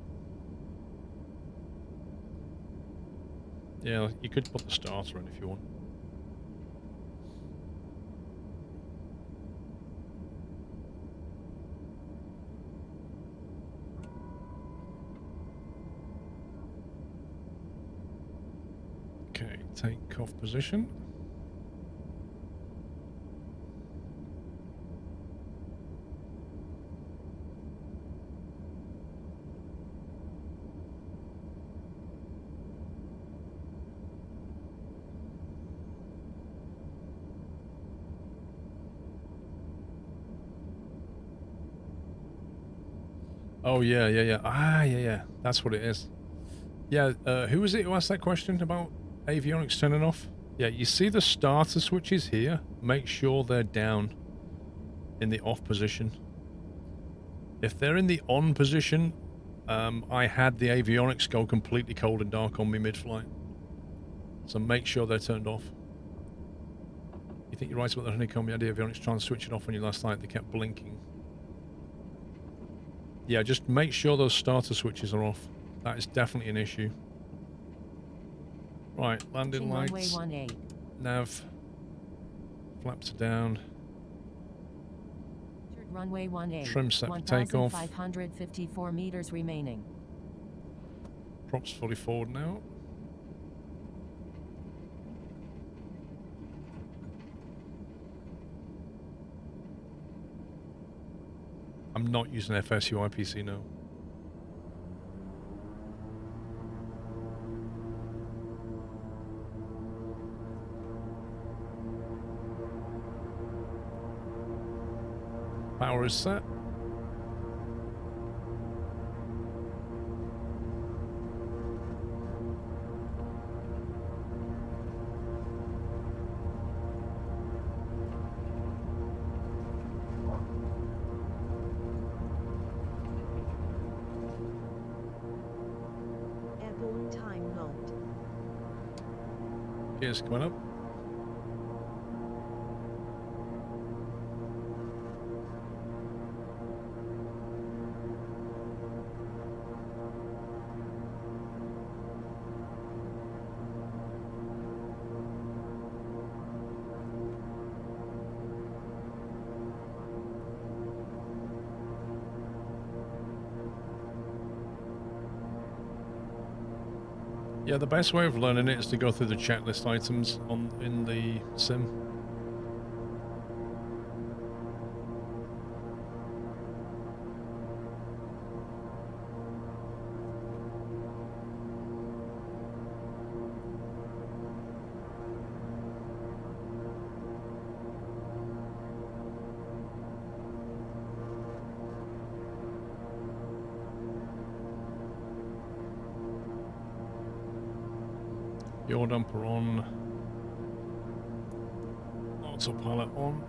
Yeah, you could put the starter in if you want. Okay, take off position. Oh, yeah. Ah, yeah. That's what it is. Yeah, who was it who asked that question about avionics turning off? Yeah, you see the starter switches here? Make sure they're down in the off position. If they're in the on position, I had the avionics go completely cold and dark on me mid-flight. So make sure they're turned off. You think you're right about the honeycomb? You had the avionics trying to switch it off on you last night. They kept blinking. Yeah, just make sure those starter switches are off. That is definitely an issue. Right, landing lights. Nav. Flaps are down. Runway 18. Trim set for takeoff. 1,554 meters remaining. Props fully forward now. I'm not using FSU IPC now. Power is set. Airborne time logged. Gears coming up. Yeah, the best way of learning it is to go through the checklist items in the sim. Fuel dumper on. Autopilot on.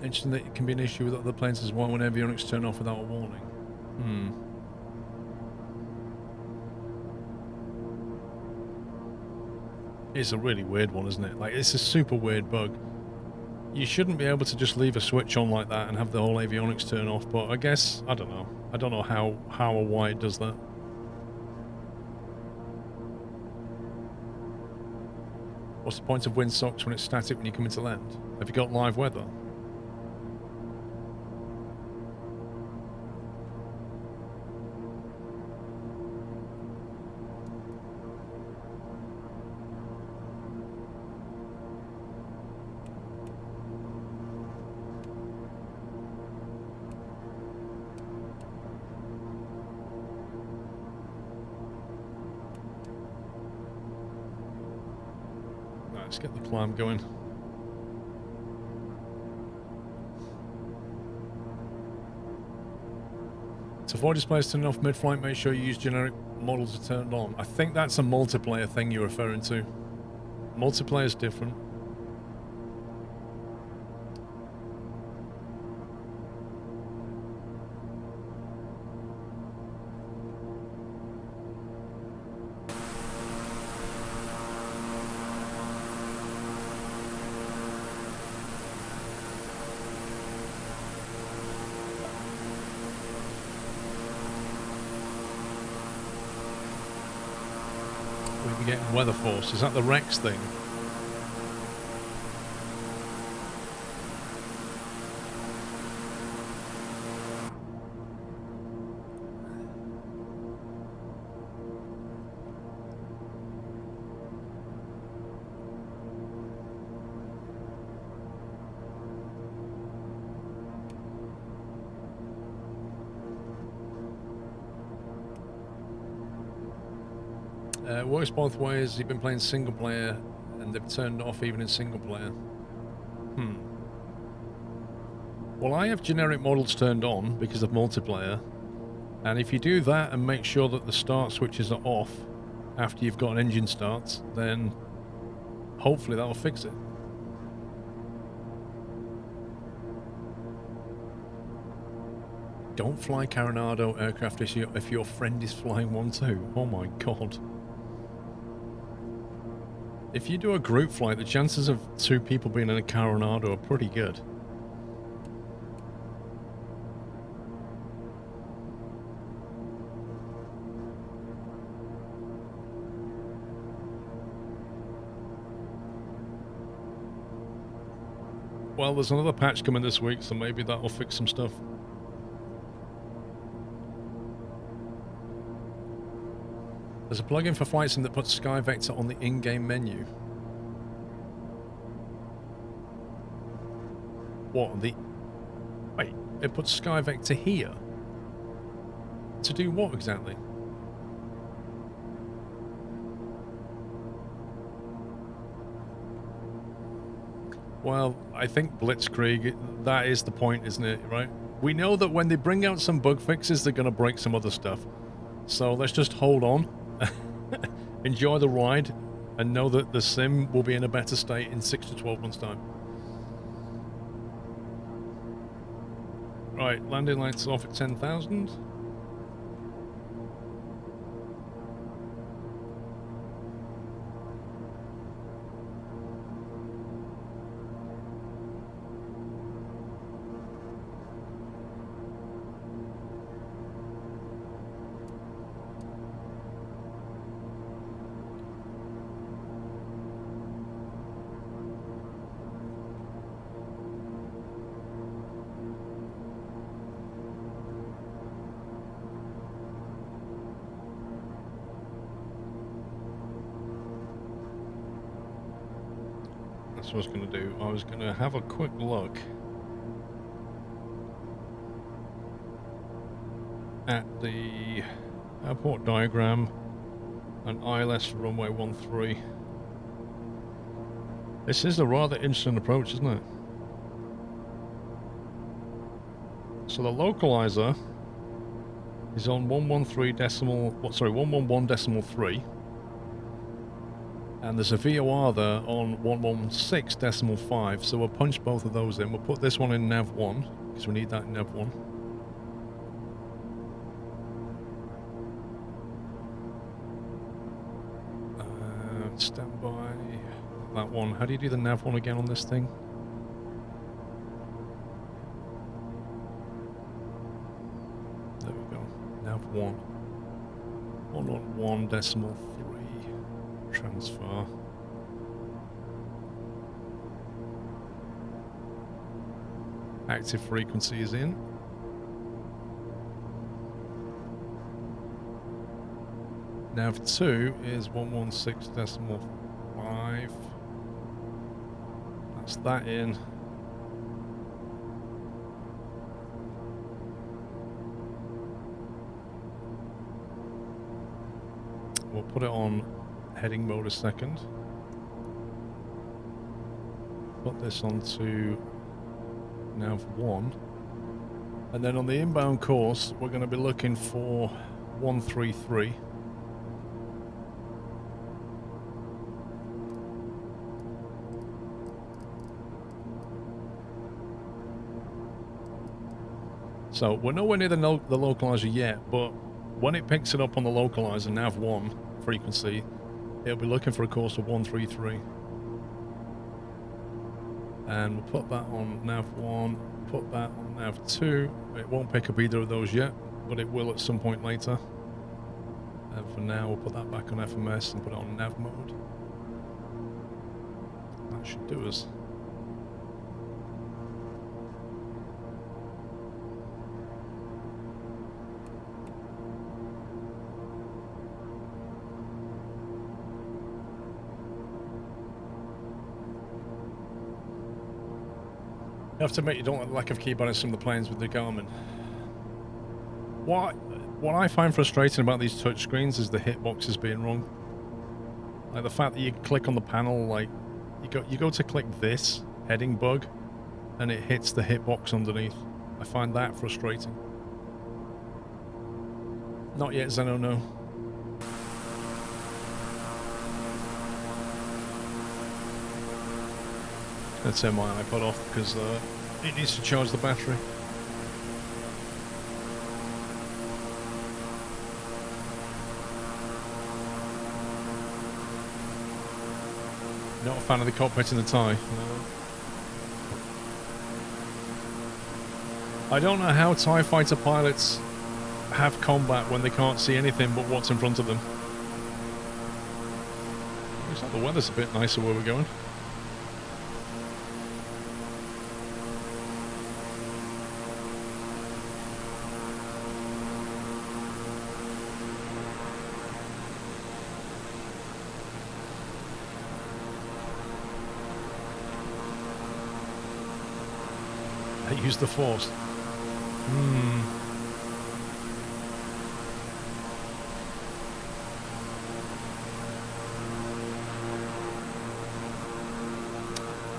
Interesting that it can be an issue with other planes as well when avionics turn off without a warning. It's a really weird one, isn't it? Like, it's a super weird bug. You shouldn't be able to just leave a switch on like that and have the whole avionics turn off, but I guess, I don't know. I don't know how or why it does that. What's the point of windsocks when it's static when you come into land? Have you got live weather? Let's get the climb going. To avoid displays turning off mid-flight, make sure you use generic models are turned on. I think that's a multiplayer thing you're referring to. Multiplayer is different. Getting weather force. Is that the Rex thing? It works both ways. You've been playing single player and they've turned off even in single player. Well, I have generic models turned on because of multiplayer. And if you do that and make sure that the start switches are off after you've got an engine start, then hopefully that'll fix it. Don't fly Coronado aircraft if your friend is flying one too. Oh my god. If you do a group flight, the chances of 2 people being in a Coronado are pretty good. Well, there's another patch coming this week, so maybe that'll fix some stuff. There's a plugin for Flight Sim that puts Sky Vector on the in-game menu. What? Wait, it puts Sky Vector here? To do what exactly? Well, I think Blitzkrieg, that is the point, isn't it, right? We know that when they bring out some bug fixes, they're going to break some other stuff. So let's just hold on. Enjoy the ride and know that the sim will be in a better state in 6 to 12 months time. Right, landing lights off at 10,000. That's what I was going to do. I was going to have a quick look at the airport diagram and ILS for runway 13. This is a rather interesting approach, isn't it? So the localizer is on 113 decimal, 111 decimal 3. And there's a VOR there on 116 decimal 5. So we'll punch both of those in. We'll put this one in nav 1 because we need that in nav 1. Stand by that one. How do you do the nav 1 again on this thing? There we go. Nav 1. 101 decimal 3. Transfer. Active frequency is in. Nav 2 is 116 decimal 5. That's that in. We'll put it on heading mode a second. Put this onto nav 1. And then on the inbound course, we're going to be looking for 133. So we're nowhere near the localizer yet, but when it picks it up on the localizer, nav 1 frequency, it'll be looking for a course of 133. And we'll put that on nav 1, put that on nav 2. It won't pick up either of those yet, but it will at some point later. And for now, we'll put that back on FMS and put it on nav mode. That should do us. You have to admit you don't like lack of keyboard on some of the planes with the Garmin. What I find frustrating about these touchscreens is the hitboxes being wrong. Like the fact that you click on the panel, like you go to click this heading bug, and it hits the hitbox underneath. I find that frustrating. Not yet, Zeno, no. Let's turn my iPod off because it needs to charge the battery. Not a fan of the cockpit and the tie. No. I don't know how TIE fighter pilots have combat when they can't see anything but what's in front of them. Looks like the weather's a bit nicer where we're going. Use the force.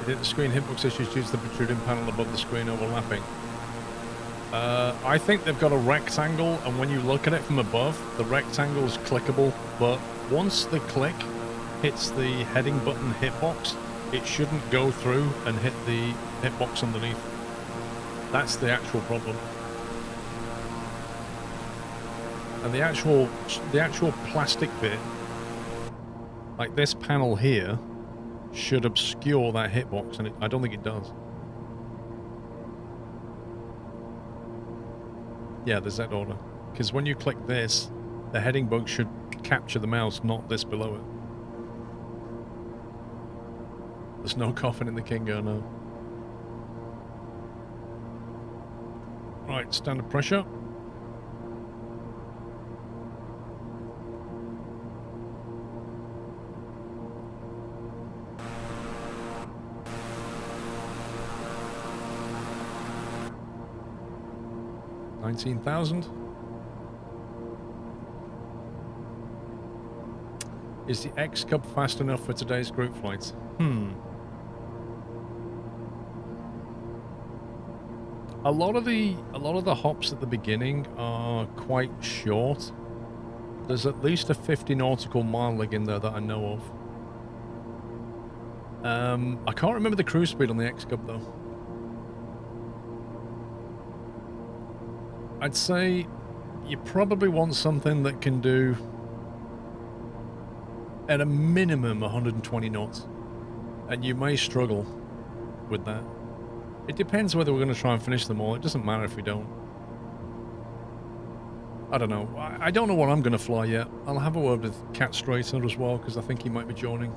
The screen hitbox issues due to the protruding panel above the screen overlapping. I think they've got a rectangle, and when you look at it from above, the rectangle is clickable, but once the click hits the heading button hitbox, it shouldn't go through and hit the hitbox underneath. That's the actual problem. And the actual plastic bit, like this panel here, should obscure that hitbox, and I don't think it does. Yeah, the Z order. Because when you click this, the heading bug should capture the mouse, not this below it. There's no coffin in the Kingo, no. Right, standard pressure. $19,000. Is the X Cub fast enough for today's group flights? A lot of the hops at the beginning are quite short. There's at least a 50 nautical mile leg in there that I know of. I can't remember the cruise speed on the X-Cub though. I'd say you probably want something that can do at a minimum 120 knots, and you may struggle with that. It depends whether we're going to try and finish them all. It doesn't matter if we don't. I don't know. I don't know what I'm going to fly yet. I'll have a word with Cat Strater as well, because I think he might be joining.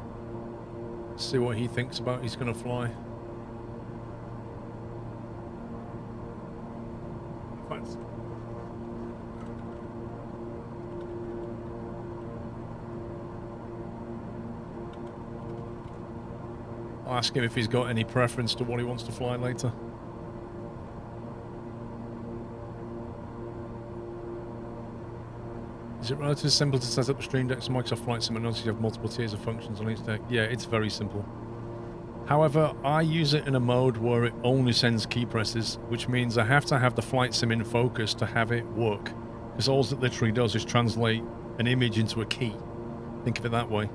See what he thinks about he's going to fly. Thanks. I'll ask him if he's got any preference to what he wants to fly later. Is it relatively simple to set up the Stream Deck so Microsoft Flight Sim and notice you have multiple tiers of functions on each deck? Yeah, it's very simple. However, I use it in a mode where it only sends key presses, which means I have to have the Flight Sim in focus to have it work. Because all it literally does is translate an image into a key. Think of it that way.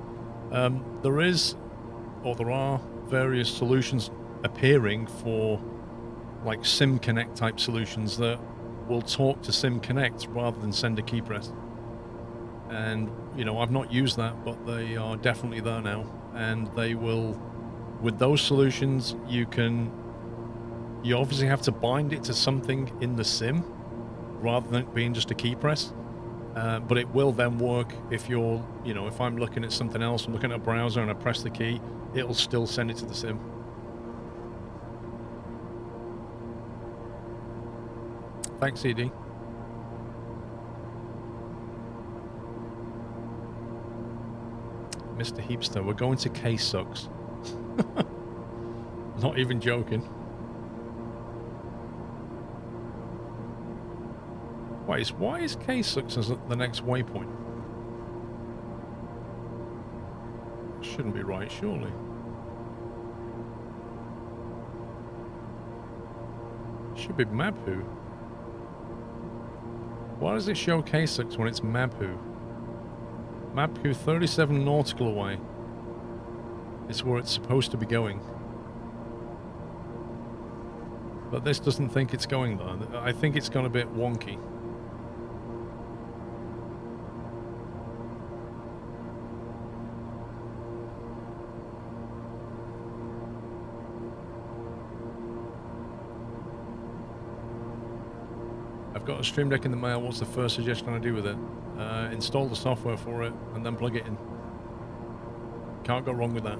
There are various solutions appearing for like Sim Connect type solutions that will talk to Sim Connect rather than send a key press. And, you know, I've not used that, but they are definitely there now. And they will, with those solutions, you obviously have to bind it to something in the sim rather than it being just a key press. But it will then work if you're, you know, if I'm looking at something else, I'm looking at a browser and I press the key, it'll still send it to the sim. Thanks, ED. Mr. Heapster, we're going to K-Sucks. Not even joking. Wait, why is K-Sucks as the next waypoint? Shouldn't be right, surely. Should be Mabhu. Why does it show K-Sucks when it's Mabhu? Mabhu 37 nautical away. It's where it's supposed to be going. But this doesn't think it's going there. I think it's gone a bit wonky. I've got a Stream Deck in the mail. What's the first suggestion I do with it? Install the software for it and then plug it in. Can't go wrong with that.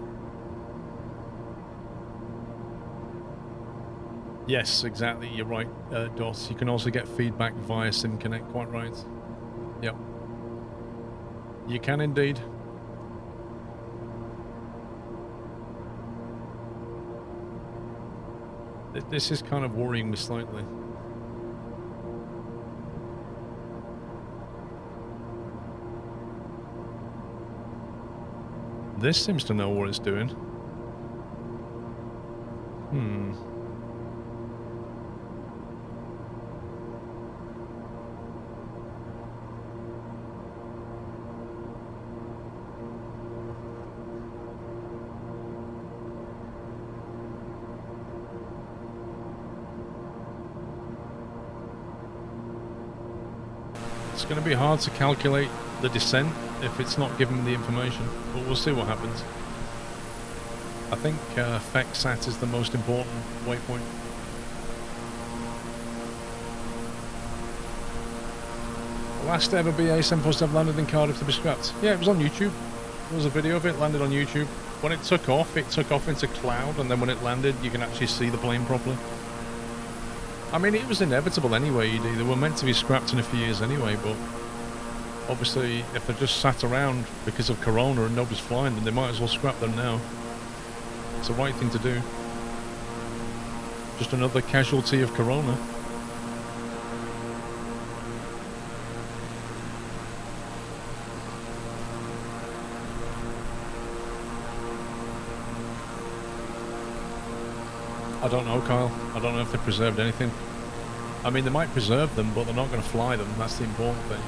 Yes, exactly. You're right, Doss. You can also get feedback via SimConnect. Quite right. Yep. You can indeed. This is kind of worrying me slightly. This seems to know what it's doing. It's going to be hard to calculate the descent if it's not given the information, but we'll see what happens. I think FECSAT is the most important waypoint. The last ever BA 747 landed in Cardiff to be scrapped. Yeah, it was on YouTube. There was a video of it, landed on YouTube. When it took off into cloud, and then when it landed, you can actually see the plane properly. I mean, it was inevitable anyway, ED. They were meant to be scrapped in a few years anyway, but obviously, if they're just sat around because of Corona and nobody's flying them, they might as well scrap them now. It's the right thing to do. Just another casualty of Corona. I don't know, Kyle. I don't know if they preserved anything. I mean, they might preserve them, but they're not going to fly them. That's the important thing.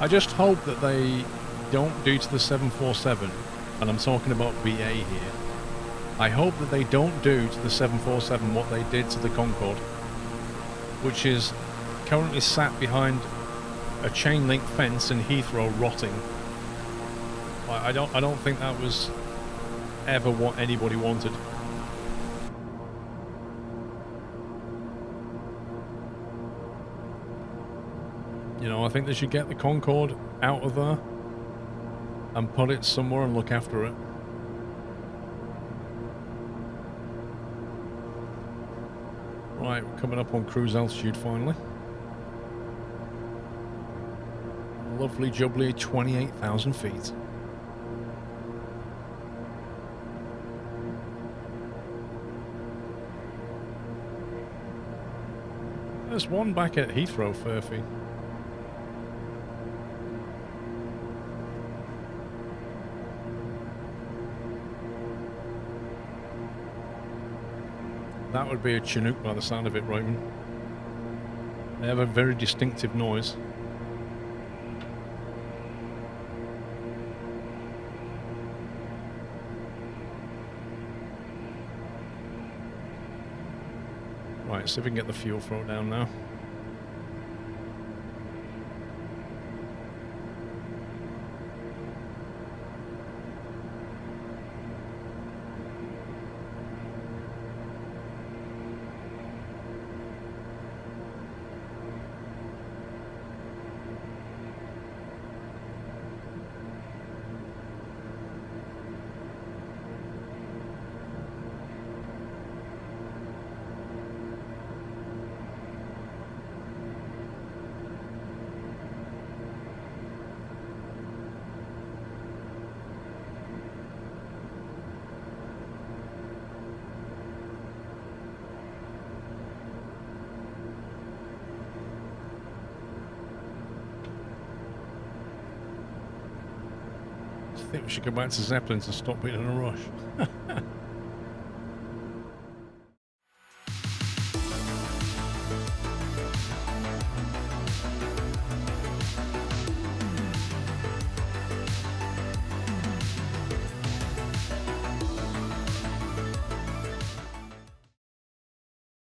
I just hope that they don't do to the 747, and I'm talking about BA here. I hope that they don't do to the 747 what they did to the Concorde, which is currently sat behind a chain link fence in Heathrow rotting. I don't think that was ever what anybody wanted. You know, I think they should get the Concorde out of there and put it somewhere and look after it. Right, we're coming up on cruise altitude finally. Lovely jubbly 28,000 feet. There's one back at Heathrow, Furphy. That would be a Chinook by the sound of it, Raymond. They have a very distinctive noise. Right, see if we can get the fuel throw down now. I think we should go back to Zeppelins and stop being in a rush.